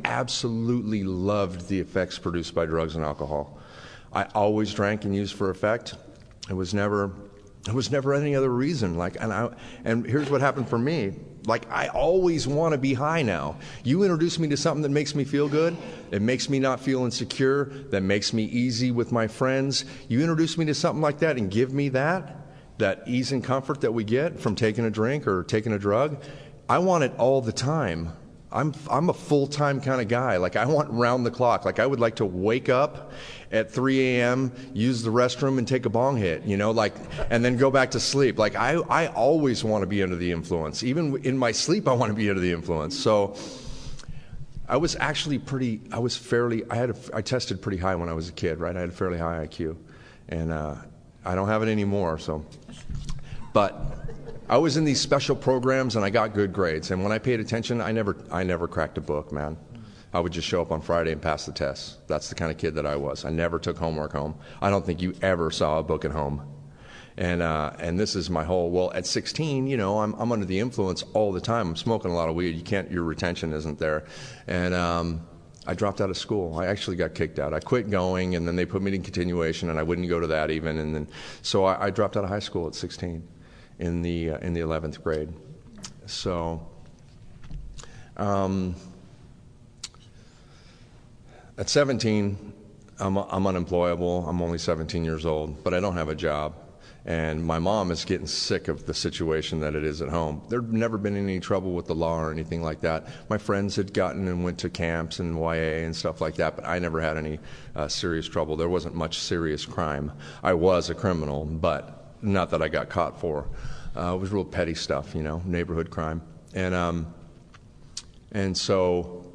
absolutely loved the effects produced by drugs and alcohol. I always drank and used for effect. It was never any other reason. Like, and here's what happened for me. Like, I always want to be high now. You introduce me to something that makes me feel good, it makes me not feel insecure, that makes me easy with my friends. You introduce me to something like that and give me that ease and comfort that we get from taking a drink or taking a drug. I want it all the time. I'm a full-time kind of guy. Like, I want round the clock. Like, I would like to wake up at 3 a.m., use the restroom, and take a bong hit, you know, like, and then go back to sleep. Like, I always want to be under the influence. Even in my sleep, I want to be under the influence. So I was actually I tested pretty high when I was a kid, right? I had a fairly high IQ. And I don't have it anymore, so. But I was in these special programs, and I got good grades. And when I paid attention, I never cracked a book, man. I would just show up on Friday and pass the tests. That's the kind of kid that I was. I never took homework home. I don't think you ever saw a book at home. And this is my whole, well, at 16, you know, I'm under the influence all the time. I'm smoking a lot of weed. Your retention isn't there. And I dropped out of school. I actually got kicked out. I quit going, and then they put me in continuation, and I wouldn't go to that even. And then, so I dropped out of high school at 16. In the 11th grade. So At 17, I'm unemployable. I'm only 17 years old, but I don't have a job. And my mom is getting sick of the situation that it is at home. There'd never been any trouble with the law or anything like that. My friends had gotten and went to camps and YA and stuff like that, but I never had any serious trouble. There wasn't much serious crime. I was a criminal, but not that I got caught for. It was real petty stuff, you know, neighborhood crime. And so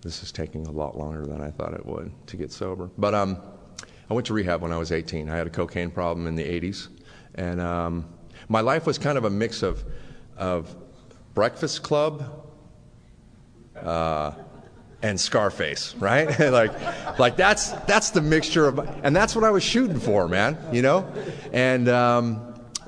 this is taking a lot longer than I thought it would to get sober. But I went to rehab when I was 18. I had a cocaine problem in the 80s. And my life was kind of a mix of Breakfast Club and Scarface, right? like that's the mixture of, and that's what I was shooting for, man, you know? And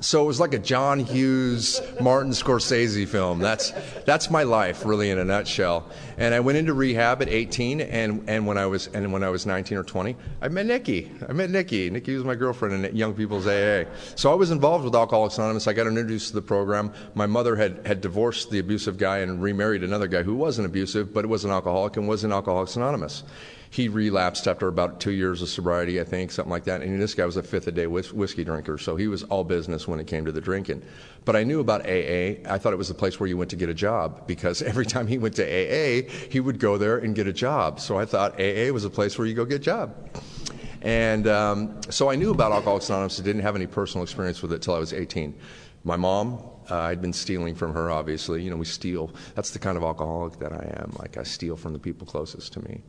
so it was like a John Hughes, Martin Scorsese film. That's my life, really, in a nutshell. And I went into rehab at 18, and when I was 19 or 20, I met Nikki. Nikki was my girlfriend in Young People's AA. So I was involved with Alcoholics Anonymous. I got introduced to the program. My mother had divorced the abusive guy and remarried another guy who wasn't abusive, but was an alcoholic and was in Alcoholics Anonymous. He relapsed after about 2 years of sobriety, I think, something like that. And this guy was a fifth-a-day whiskey drinker, so he was all business when it came to the drinking. But I knew about AA. I thought it was the place where you went to get a job, because every time he went to AA, he would go there and get a job. So I thought AA was a place where you go get a job. And so I knew about Alcoholics Anonymous. I didn't have any personal experience with it until I was 18. My mom, I'd been stealing from her, obviously. You know, we steal. That's the kind of alcoholic that I am. Like, I steal from the people closest to me.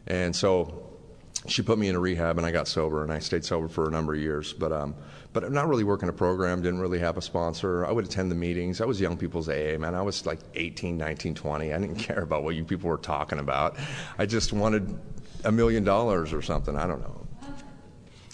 And so she put me in a rehab, and I got sober, and I stayed sober for a number of years. But I'm not really working a program, didn't really have a sponsor. I would attend the meetings. I was Young People's AA, man. I was like 18, 19, 20. I didn't care about what you people were talking about. I just wanted $1 million or something. I don't know.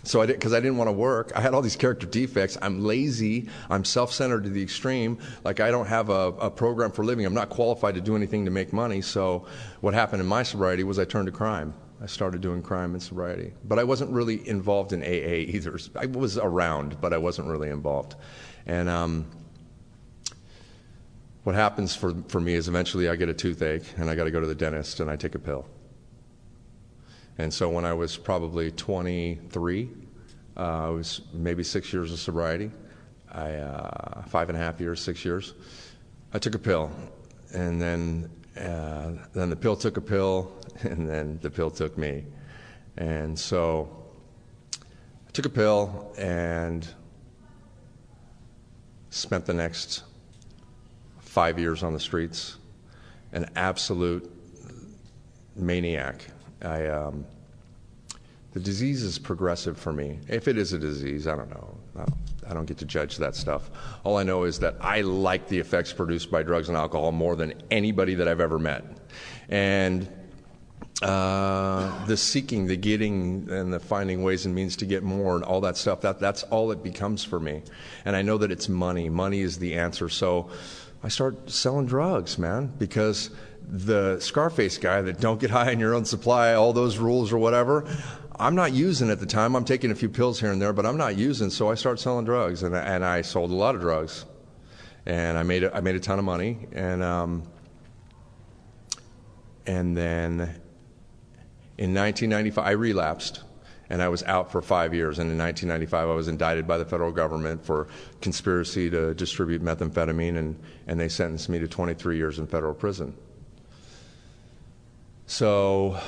So because I didn't want to work. I had all these character defects. I'm lazy. I'm self-centered to the extreme. Like, I don't have a program for living. I'm not qualified to do anything to make money. So what happened in my sobriety was I turned to crime. I started doing crime in sobriety. But I wasn't really involved in AA either. I was around, but I wasn't really involved. And what happens for me is eventually I get a toothache, and I got to go to the dentist, and I take a pill. And so when I was probably 23, I was maybe 6 years of sobriety, 5.5 years, 6 years. I took a pill, and then the pill took a pill, and then the pill took me. And so I took a pill and spent the next 5 years on the streets, an absolute maniac. The disease is progressive for me. If it is a disease, I don't know. I don't get to judge that stuff. All I know is that I like the effects produced by drugs and alcohol more than anybody that I've ever met. And the seeking, the getting, and the finding ways and means to get more and all that stuff, that's all it becomes for me. And I know that it's money. Money is the answer. So I start selling drugs, man, because the Scarface guy that don't get high on your own supply, all those rules or whatever, I'm not using at the time. I'm taking a few pills here and there, but I'm not using, so I start selling drugs, and I sold a lot of drugs, and I made a ton of money, and then in 1995 I relapsed, and I was out for 5 years, and in 1995 I was indicted by the federal government for conspiracy to distribute methamphetamine, and they sentenced me to 23 years in federal prison. So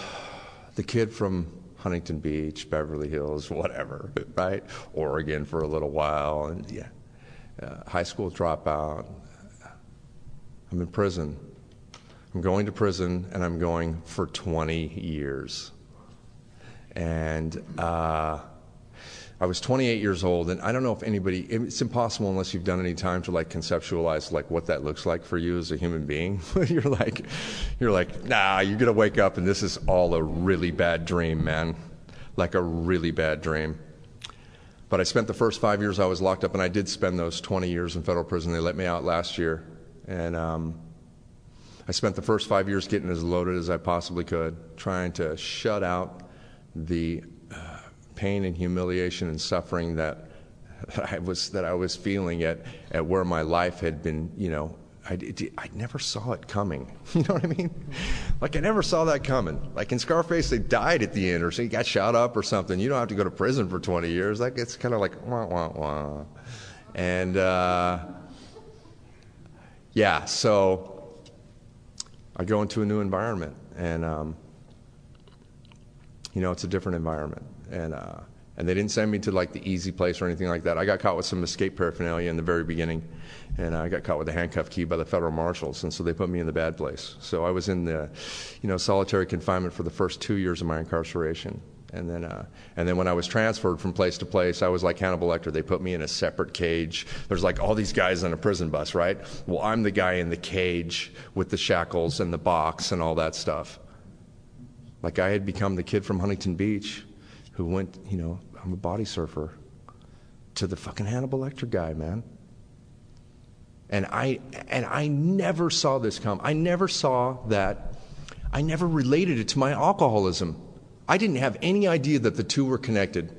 the kid from Huntington Beach, Beverly Hills, whatever, right? Oregon for a little while, and high school dropout. I'm in prison. I'm going to prison, and I'm going for 20 years. And I was 28 years old, and I don't know if anybody, it's impossible unless you've done any time to like conceptualize like what that looks like for you as a human being. You're like, nah, you're gonna wake up and this is all a really bad dream, man. Like a really bad dream. But I spent the first 5 years I was locked up, and I did spend those 20 years in federal prison. They let me out last year. And I spent the first 5 years getting as loaded as I possibly could, trying to shut out the pain and humiliation and suffering that I was feeling at where my life had been, I never saw it coming. You know what I mean? Like, I never saw that coming. Like in Scarface, they died at the end, or so he got shot up or something. You don't have to go to prison for 20 years. That gets kind of like, wah, wah, wah. And, yeah, so I go into a new environment, and, you know, it's a different environment. And they didn't send me to like the easy place or anything like that. I got caught with some escape paraphernalia in the very beginning, and I got caught with a handcuff key by the federal marshals, and so they put me in the bad place. So I was in the, you know, solitary confinement for the first 2 years of my incarceration. And then when I was transferred from place to place, I was like Hannibal Lecter. They put me in a separate cage. There's like all these guys on a prison bus, right? Well, I'm the guy in the cage with the shackles and the box and all that stuff. Like I had become the kid from Huntington Beach who went, you know, I'm a body surfer, to the fucking Hannibal Lecter guy, man. And I never saw this come. I never saw that. I never related it to my alcoholism. I didn't have any idea that the two were connected.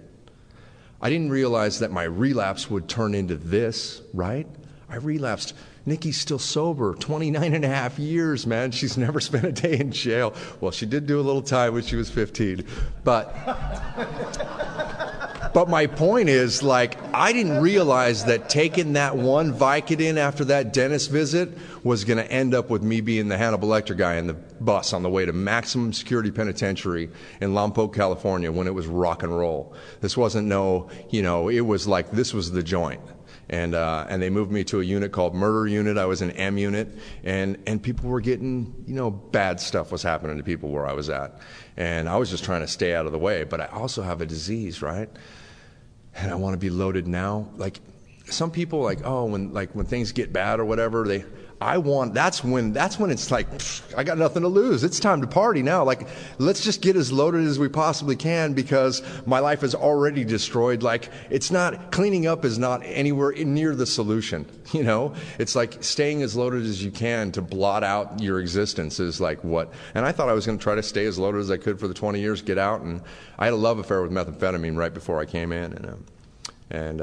I didn't realize that my relapse would turn into this, right? I relapsed. Nikki's still sober, 29 and a half years, man. She's never spent a day in jail. Well, she did do a little time when she was 15. But my point is, like, I didn't realize that taking that one Vicodin after that dentist visit was going to end up with me being the Hannibal Lecter guy in the bus on the way to maximum security penitentiary in Lompoc, California, when it was rock and roll. This wasn't no, you know, it was like, this was the joint. And they moved me to a unit called Murder Unit. I was in M Unit, and people were getting, you know, bad stuff was happening to people where I was at. And I was just trying to stay out of the way. But I also have a disease, right? And I want to be loaded now. Like, some people, like, oh, when things get bad or whatever, that's when it's like, I got nothing to lose. It's time to party now. Like, let's just get as loaded as we possibly can, because my life is already destroyed. Like, cleaning up is not anywhere near the solution, you know? It's like staying as loaded as you can to blot out your existence is like what. And I thought I was going to try to stay as loaded as I could for the 20 years, get out. And I had a love affair with methamphetamine right before I came in, and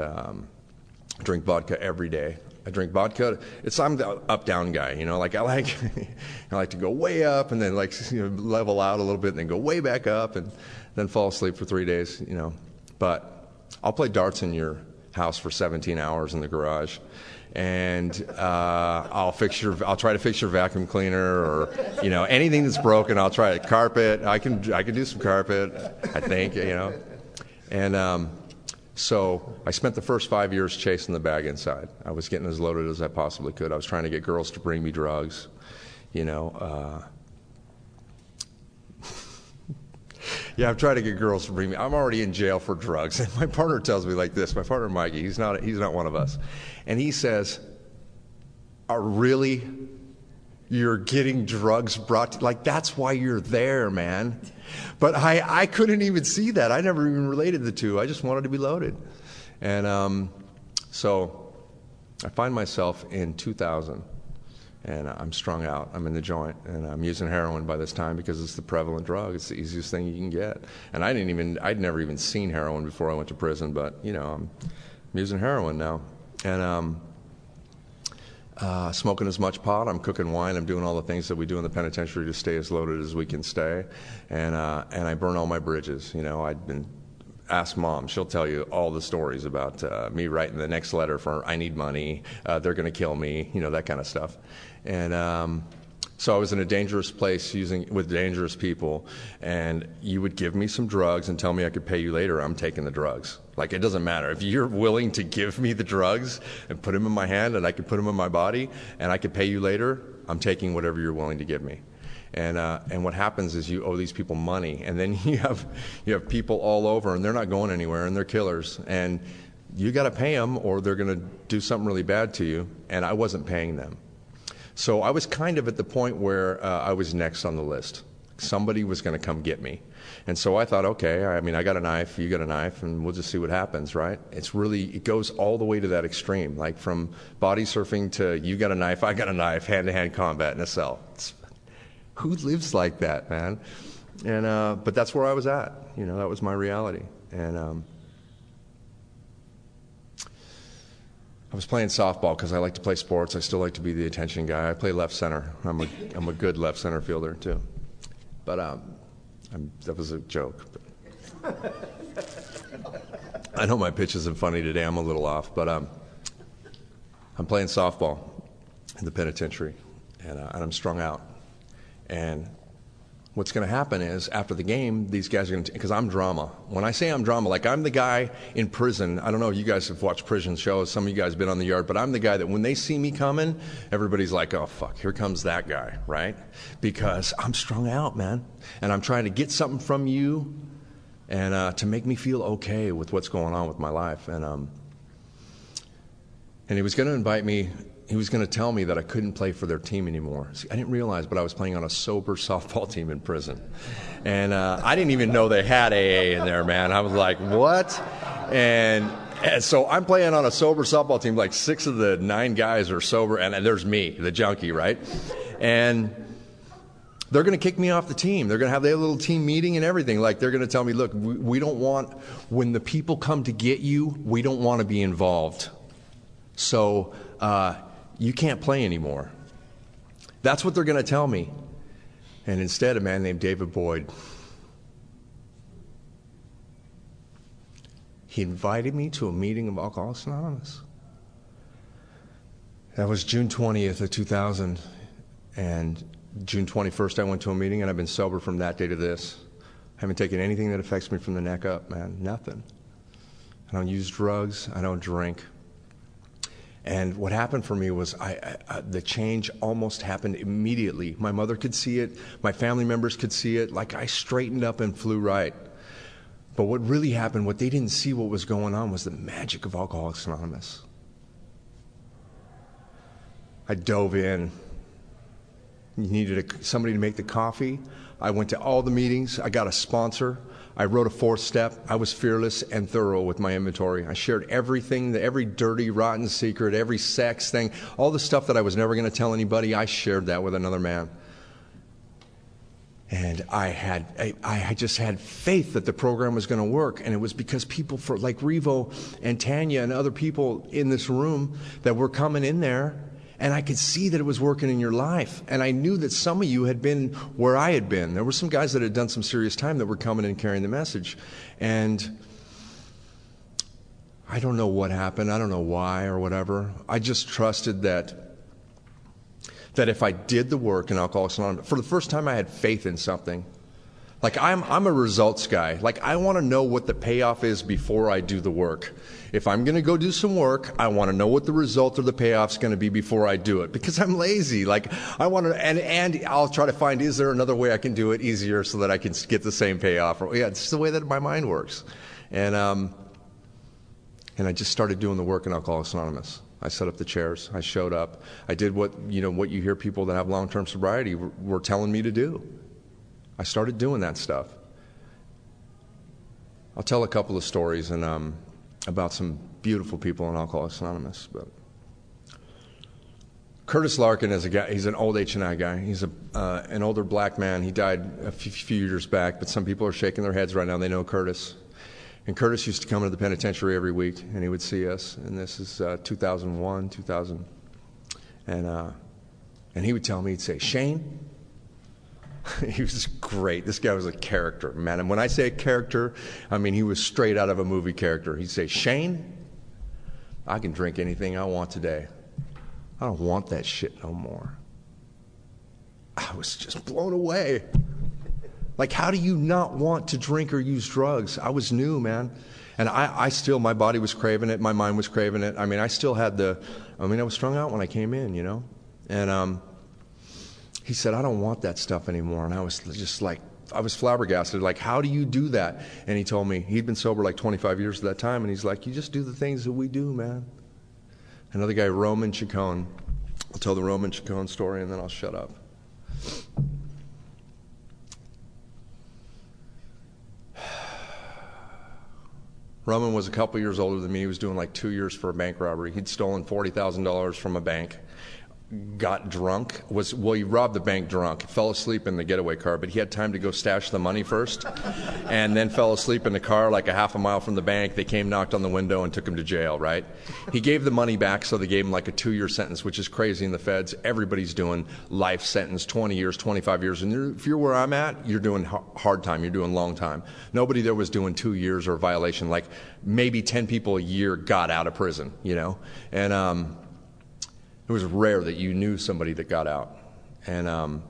drink vodka every day. I drink vodka. I'm the up-down guy, you know. Like I like to go way up and then like, you know, level out a little bit and then go way back up and then fall asleep for 3 days, you know. But I'll play darts in your house for 17 hours in the garage, and I'll try to fix your vacuum cleaner, or, you know, anything that's broken. I'll try it. Carpet. I can do some carpet, I think, you know, and. So I spent the first 5 years chasing the bag inside. I was getting as loaded as I possibly could. I was trying to get girls to bring me drugs, you know. Yeah, I'm trying to get girls to bring me. I'm already in jail for drugs, and my partner tells me like this. My partner Mikey, he's not one of us, and he says, "Really? You're getting drugs brought to, like, that's why you're there, man." But I couldn't even see that. I never even related the two. I just wanted to be loaded. And so I find myself in 2000, and I'm strung out. I'm in the joint, and I'm using heroin by this time because it's the prevalent drug. It's the easiest thing you can get. And I'd never even seen heroin before I went to prison, but, you know, I'm using heroin now. And smoking as much pot, I'm cooking wine, I'm doing all the things that we do in the penitentiary to stay as loaded as we can stay, and I burn all my bridges. You know, ask Mom, she'll tell you all the stories about me writing the next letter for I need money, they're going to kill me, you know, that kind of stuff. And so I was in a dangerous place with dangerous people, and you would give me some drugs and tell me I could pay you later. I'm taking the drugs. Like, it doesn't matter. If you're willing to give me the drugs and put them in my hand, and I can put them in my body, and I could pay you later, I'm taking whatever you're willing to give me. And what happens is you owe these people money, and then you have people all over, and they're not going anywhere, and they're killers, and you got to pay them, or they're going to do something really bad to you. And I wasn't paying them. So I was kind of at the point where I was next on the list. Somebody was going to come get me. And so I thought, okay, I mean, I got a knife, you got a knife, and we'll just see what happens, right? It goes all the way to that extreme, like from body surfing to you got a knife, I got a knife, hand-to-hand combat in a cell. Who lives like that, man? And but that's where I was at. You know, that was my reality. And I was playing softball because I like to play sports. I still like to be the attention guy. I play left center. I'm a good left center fielder too. But that was a joke. I know my pitch isn't funny today. I'm a little off, but I'm playing softball in the penitentiary, and I'm strung out. And what's going to happen is after the game, these guys are going to, because I'm drama. When I say I'm drama, like I'm the guy in prison. I don't know if you guys have watched prison shows. Some of you guys have been on the yard, but I'm the guy that when they see me coming, everybody's like, oh, fuck, here comes that guy, right? Because I'm strung out, man. And I'm trying to get something from you and to make me feel okay with what's going on with my life. And he was going to invite me. He was going to tell me that I couldn't play for their team anymore. See, I didn't realize, but I was playing on a sober softball team in prison. And I didn't even know they had AA in there, man. I was like, what? And so I'm playing on a sober softball team. Like 6 of the 9 guys are sober, and there's me, the junkie, right? And they're going to kick me off the team. They're going to have their little team meeting and everything. Like, they're going to tell me, look, we don't want, when the people come to get you, we don't want to be involved. So, you can't play anymore. That's what they're going to tell me. And instead, a man named David Boyd, he invited me to a meeting of Alcoholics Anonymous. That was June 20th of 2000. And June 21st, I went to a meeting, and I've been sober from that day to this. I haven't taken anything that affects me from the neck up, man. Nothing. I don't use drugs. I don't drink. And what happened for me was the change almost happened immediately. My mother could see it. My family members could see it. Like, I straightened up and flew right. But what really happened, what they didn't see what was going on, was the magic of Alcoholics Anonymous. I dove in. You needed somebody to make the coffee. I went to all the meetings. I got a sponsor. I wrote a 4th step. I was fearless and thorough with my inventory. I shared everything, every dirty, rotten secret, every sex thing, all the stuff that I was never going to tell anybody. I shared that with another man. And I just had faith that the program was going to work. And it was because people like Revo and Tanya and other people in this room that were coming in there. And I could see that it was working in your life. And I knew that some of you had been where I had been. There were some guys that had done some serious time that were coming and carrying the message. And I don't know what happened. I don't know why or whatever. I just trusted that if I did the work in Alcoholics Anonymous, for the first time I had faith in something. Like, I'm a results guy. Like, I want to know what the payoff is before I do the work. If I'm going to go do some work, I want to know what the result or the payoff's going to be before I do it, because I'm lazy. Like, I want to, and I'll try to find, is there another way I can do it easier so that I can get the same payoff? Yeah, it's the way that my mind works. And I just started doing the work in Alcoholics Anonymous. I set up the chairs. I showed up. I did what you hear people that have long-term sobriety were telling me to do. I started doing that stuff. I'll tell a couple of stories and about some beautiful people in Alcoholics Anonymous. But Curtis Larkin is a guy. He's an old H&I guy. He's an older black man. He died a few years back, but some people are shaking their heads right now. They know Curtis. And Curtis used to come into the penitentiary every week, and he would see us. And this is 2001, 2000. And he would tell me, he'd say, Shane. He was great. This guy was a character, man. And when I say a character, I mean he was straight out of a movie character. He'd say, Shane, I can drink anything I want today. I don't want that shit no more. I was just blown away. Like, how do you not want to drink or use drugs? I was new, man. And I still, my body was craving it. My mind was craving it. I mean, I still had I was strung out when I came in, And he said, I don't want that stuff anymore. And I was just like, I was flabbergasted. Like, how do you do that? And he told me, he'd been sober like 25 years at that time. And he's like, you just do the things that we do, man. Another guy, Roman Chacon. I'll tell the Roman Chacon story and then I'll shut up. Roman was a couple years older than me. He was doing like 2 years for a bank robbery. He'd stolen $40,000 from a bank. got drunk he robbed the bank drunk, fell asleep in the getaway car, but he had time to go stash the money first, and then fell asleep in the car like a half a mile from the bank. They came, knocked on the window, and took him to jail, right? He gave the money back, so they gave him like a 2-year sentence, which is crazy in the feds. Everybody's doing life sentence, 20 years, 25 years, and if you're where I'm at, you're doing hard time, you're doing long time. Nobody there was doing 2 years or a violation. Like maybe 10 people a year got out of prison, you know? And it was rare that you knew somebody that got out. And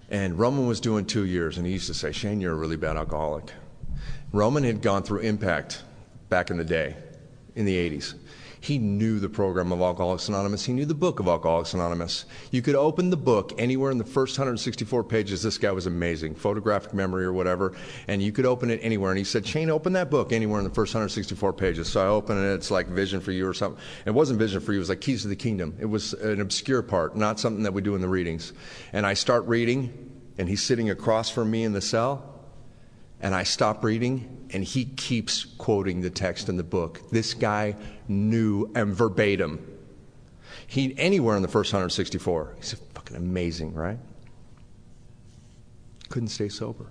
Roman was doing 2 years, and he used to say, Shane, you're a really bad alcoholic. Roman had gone through Impact back in the day, in the 80s. He knew the program of Alcoholics Anonymous. He knew the book of Alcoholics Anonymous. You could open the book anywhere in the first 164 pages. This guy was amazing, photographic memory or whatever, and you could open it anywhere. And he said, Shane, open that book anywhere in the first 164 pages. So I opened it. It's like Vision for You or something. It wasn't Vision for You. It was like Keys to the Kingdom. It was an obscure part, not something that we do in the readings. And I start reading, and he's sitting across from me in the cell, and I stop reading, and he keeps quoting the text in the book. This guy knew, and verbatim. Anywhere in the first 164. He's fucking amazing, right? Couldn't stay sober.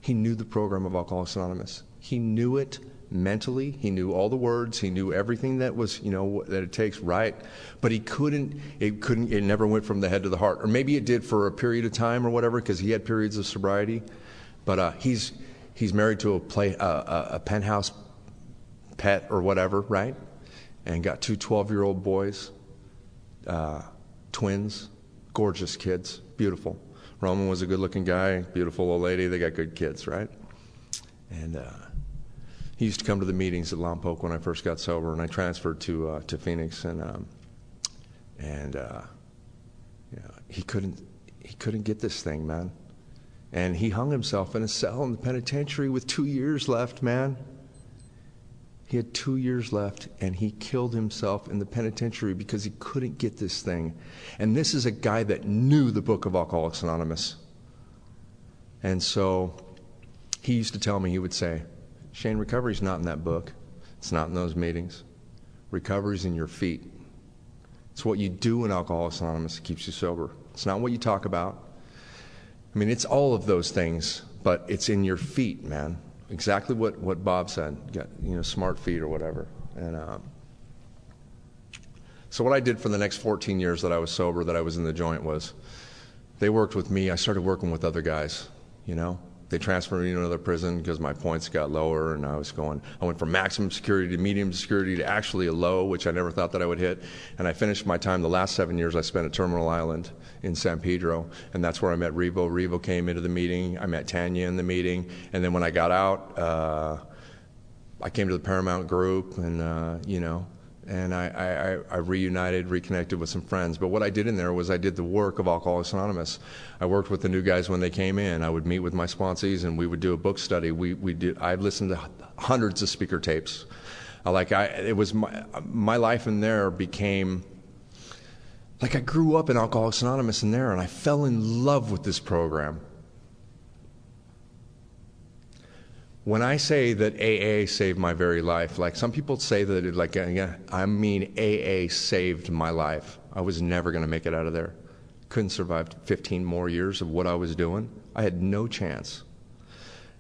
He knew the program of Alcoholics Anonymous. He knew it mentally. He knew all the words. He knew everything that was, you know, that it takes, right? But it never went from the head to the heart. Or maybe it did for a period of time or whatever, because he had periods of sobriety. But he's married to a penthouse pet or whatever, right? And got 2 12-year-old boys, twins, gorgeous kids, beautiful. Roman was a good-looking guy, beautiful old lady. They got good kids, right? And he used to come to the meetings at Lompoc when I first got sober, and I transferred to Phoenix, and you know, he couldn't get this thing, man. And he hung himself in a cell in the penitentiary with 2 years left, man. He had 2 years left, and he killed himself in the penitentiary because he couldn't get this thing. And this is a guy that knew the book of Alcoholics Anonymous. And so he used to tell me, he would say, Shane, recovery's not in that book. It's not in those meetings. Recovery's in your feet. It's what you do in Alcoholics Anonymous that keeps you sober. It's not what you talk about. I mean, it's all of those things, but it's in your feet, man. Exactly what Bob said. You got, you know, smart feet or whatever. And so what I did for the next 14 years that I was sober, that I was in the joint, was they worked with me. I started working with other guys, you know. They transferred me to another prison because my points got lower, and I went from maximum security to medium security to actually a low, which I never thought that I would hit. And I finished my time, the last 7 years I spent at Terminal Island in San Pedro, and that's where I met Revo. Revo came into the meeting. I met Tanya in the meeting, and then when I got out, I came to the Paramount group, and you know, and I reunited, reconnected with some friends. But what I did in there was I did the work of Alcoholics Anonymous. I worked with the new guys when they came in. I would meet with my sponsees, and we would do a book study. I listened to hundreds of speaker tapes. It was my life in there became, like, I grew up in Alcoholics Anonymous in there, and I fell in love with this program. When I say that AA saved my very life, like some people say that AA saved my life. I was never going to make it out of there. Couldn't survive 15 more years of what I was doing. I had no chance.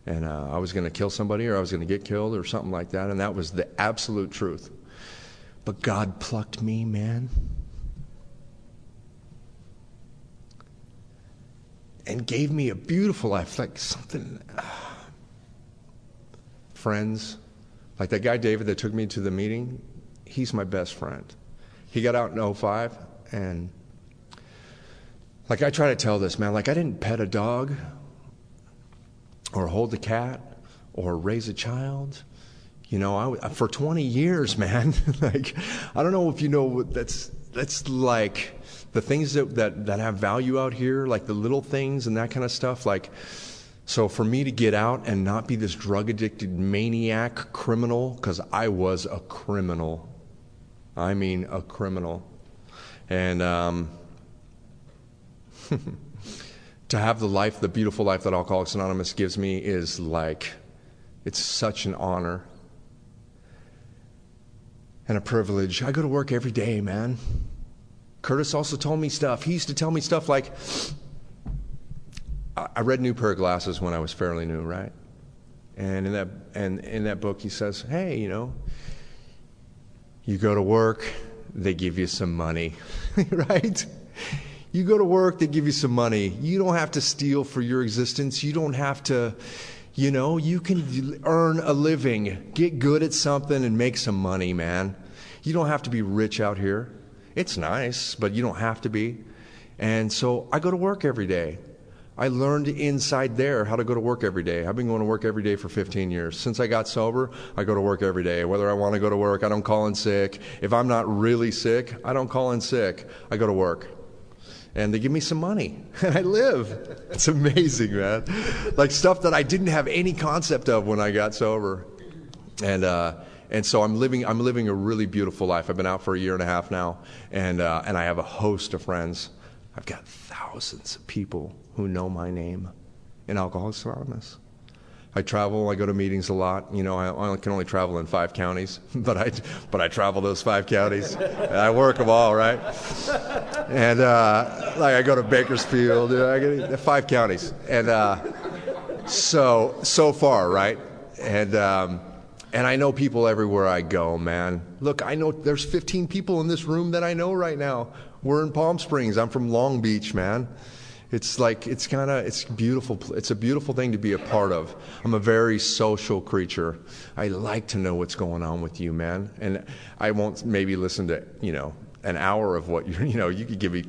And I was going to kill somebody, or I was going to get killed or something like that, and that was the absolute truth. But God plucked me, man. And gave me a beautiful life, like something... Friends, like that guy David that took me to the meeting, he's my best friend. He got out in 2005, and like I try to tell this, man, like I didn't pet a dog or hold a cat or raise a child. You know, for 20 years, man, like, I don't know if you know, that's like the things that have value out here, like the little things and that kind of stuff, like. So for me to get out and not be this drug-addicted maniac criminal, because I was a criminal. I mean a criminal. And to have the beautiful life that Alcoholics Anonymous gives me is like, it's such an honor and a privilege. I go to work every day, man. Curtis also told me stuff. He used to tell me stuff like, I read New Pair of Glasses when I was fairly new, right? And in that book he says, hey, you know, you go to work, they give you some money, right? You go to work, they give you some money. You don't have to steal for your existence. You don't have to, you know, you can earn a living, get good at something and make some money, man. You don't have to be rich out here. It's nice, but you don't have to be. And so I go to work every day. I learned inside there how to go to work every day. I've been going to work every day for 15 years. Since I got sober, I go to work every day. Whether I want to go to work, I don't call in sick. If I'm not really sick, I don't call in sick. I go to work. And they give me some money, and I live. It's amazing, man. Like stuff that I didn't have any concept of when I got sober. And so I'm living a really beautiful life. I've been out for 1.5 years now, and I have a host of friends. I've got thousands of people who know my name in Alcoholics Anonymous. I travel, I go to meetings a lot. You know, I can only travel in 5 counties, but I travel those 5 counties. I work them all, right? And like I go to Bakersfield, I get 5 counties, and so far, right? And I know people everywhere I go, man. Look, I know there's 15 people in this room that I know right now. We're in Palm Springs. I'm from Long Beach, man. It's beautiful. It's a beautiful thing to be a part of. I'm a very social creature. I like to know what's going on with you, man. And I won't maybe listen to, you know, an hour of what you know, you could give me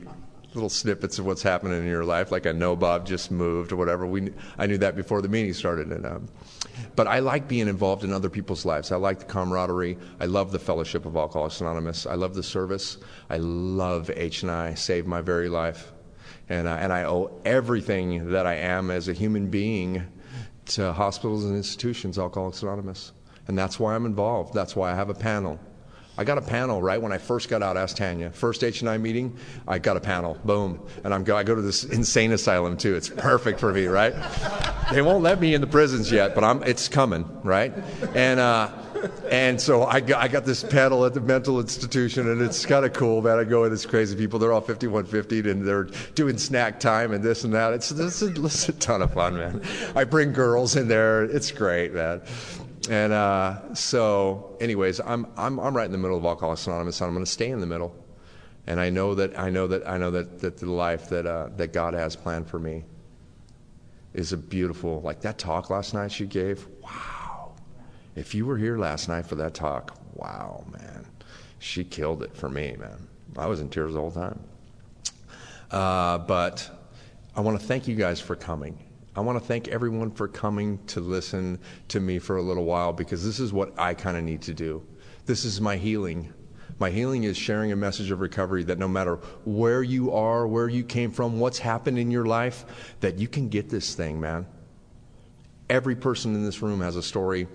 little snippets of what's happening in your life, like I know Bob just moved or whatever. I knew that before the meeting started. But I like being involved in other people's lives. I like the camaraderie. I love the fellowship of Alcoholics Anonymous. I love the service. I love H&I, saved my very life. And I owe everything that I am as a human being to hospitals and institutions, Alcoholics Anonymous. And that's why I'm involved. That's why I have a panel. I got a panel right when I first got out. Ask Tanya. First H&I meeting, I got a panel. Boom. And I go to this insane asylum too. It's perfect for me, right? They won't let me in the prisons yet, but it's coming, right? And so I got this panel at the mental institution, and it's kind of cool, man. I go with these crazy people. They're all 5150, and they're doing snack time and this and that. It's a ton of fun, man. I bring girls in there. It's great, man. And so, anyways, I'm right in the middle of Alcoholics Anonymous, and I'm going to stay in the middle. And I know that the life that God has planned for me is a beautiful, like that talk last night she gave. Wow! If you were here last night for that talk, wow, man, she killed it for me, man. I was in tears the whole time. But I want to thank you guys for coming. I want to thank everyone for coming to listen to me for a little while, because this is what I kind of need to do. This is my healing. My healing is sharing a message of recovery, that no matter where you are, where you came from, what's happened in your life, that you can get this thing, man. Every person in this room has a story.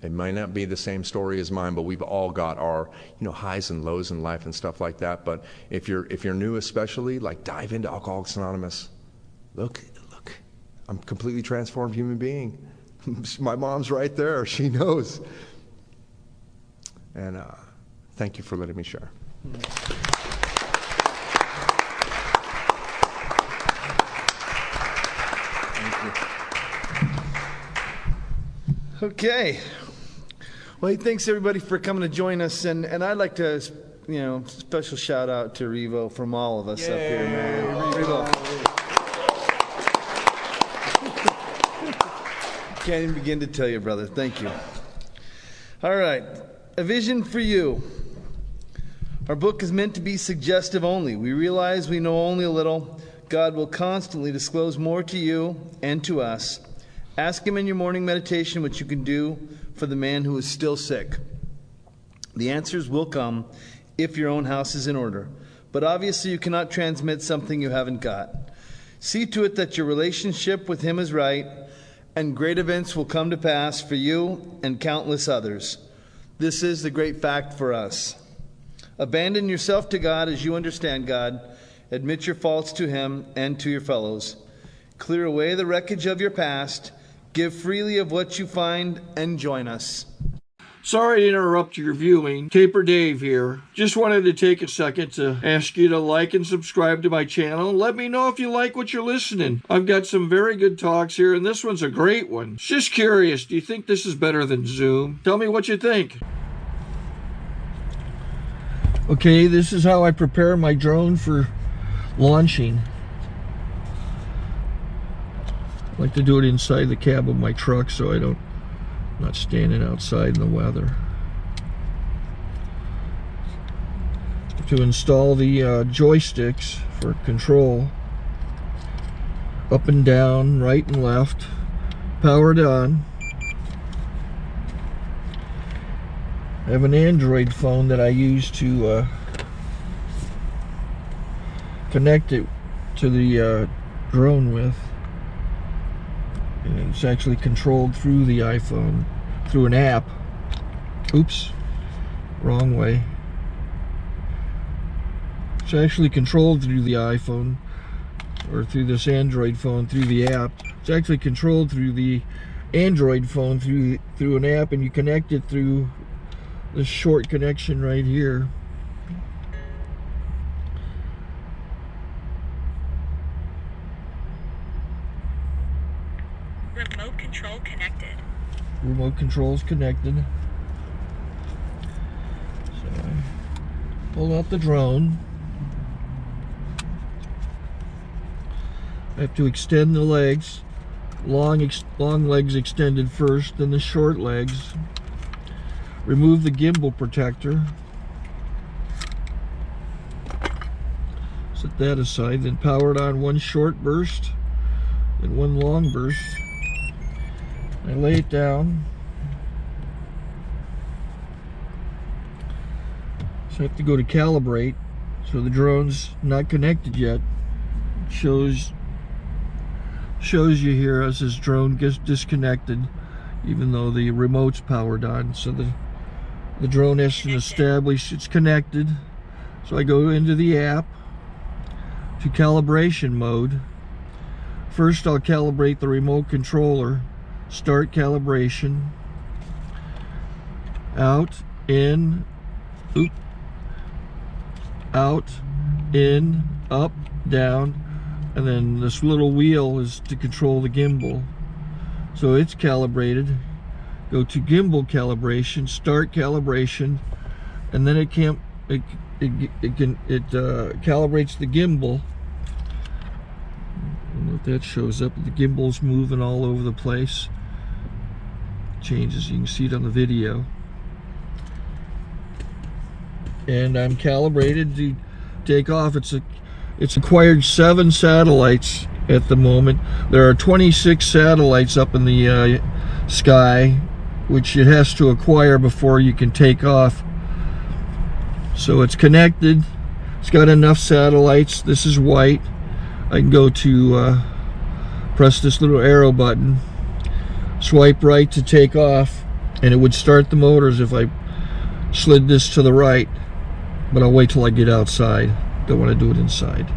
It might not be the same story as mine, but we've all got our, highs and lows in life and stuff like that. But if you're new especially, like, dive into Alcoholics Anonymous. Look. I'm a completely transformed human being. My mom's right there. She knows. And thank you for letting me share. Okay. Well, hey, thanks everybody for coming to join us, and I'd like to, special shout out to Revo from all of us up here, man. Revo. Can't even begin to tell you, brother. Thank you. All right. A vision for you. Our book is meant to be suggestive only. We realize we know only a little. God will constantly disclose more to you and to us. Ask Him in your morning meditation what you can do for the man who is still sick. The answers will come if your own house is in order. But obviously you cannot transmit something you haven't got. See to it that your relationship with Him is right, and great events will come to pass for you and countless others. This is the great fact for us. Abandon yourself to God as you understand God. Admit your faults to Him and to your fellows. Clear away the wreckage of your past. Give freely of what you find, and join us. Sorry to interrupt your viewing. Taper Dave here. Just wanted to take a second to ask you to like and subscribe to my channel. Let me know if you like what you're listening. I've got some very good talks here, and this one's a great one. Just curious, do you think this is better than Zoom? Tell me what you think. Okay, this is how I prepare my drone for launching. I like to do it inside the cab of my truck so I'm not standing outside in the weather. To install the joysticks for control, up and down, right and left, powered on. I have an Android phone that I use to connect it to the drone with. And it's actually controlled through the iPhone, through an app. Oops, wrong way. It's actually controlled through the iPhone, or through this Android phone, through the app. It's actually controlled through the Android phone, through an app, and you connect it through this short connection right here. Remote control connected. Remote control's connected. So I pull out the drone. I have to extend the legs. Long legs extended first, then the short legs. Remove the gimbal protector. Set that aside, then power it on one short burst and one long burst. I lay it down. So I have to go to calibrate. So the drone's not connected yet. It shows you here as this drone gets disconnected, even though the remote's powered on. So the drone has to establish it's connected. So I go into the app to calibration mode. First I'll calibrate the remote controller. Start calibration. Out, in, oop, out, in, up, down, and then this little wheel is to control the gimbal. So it's calibrated. Go to gimbal calibration, start calibration, and then it calibrates the gimbal. I don't know if that shows up. The gimbal's moving all over the place. Changes, you can see it on the video. And I'm calibrated to take off. It's acquired 7 satellites at the moment. There are 26 satellites up in the sky, which it has to acquire before you can take off. So it's connected. It's got enough satellites. This is white. I can go to press this little arrow button, swipe right to take off, and it would start the motors if I slid this to the right. But I'll wait till I get outside. Don't want to do it inside.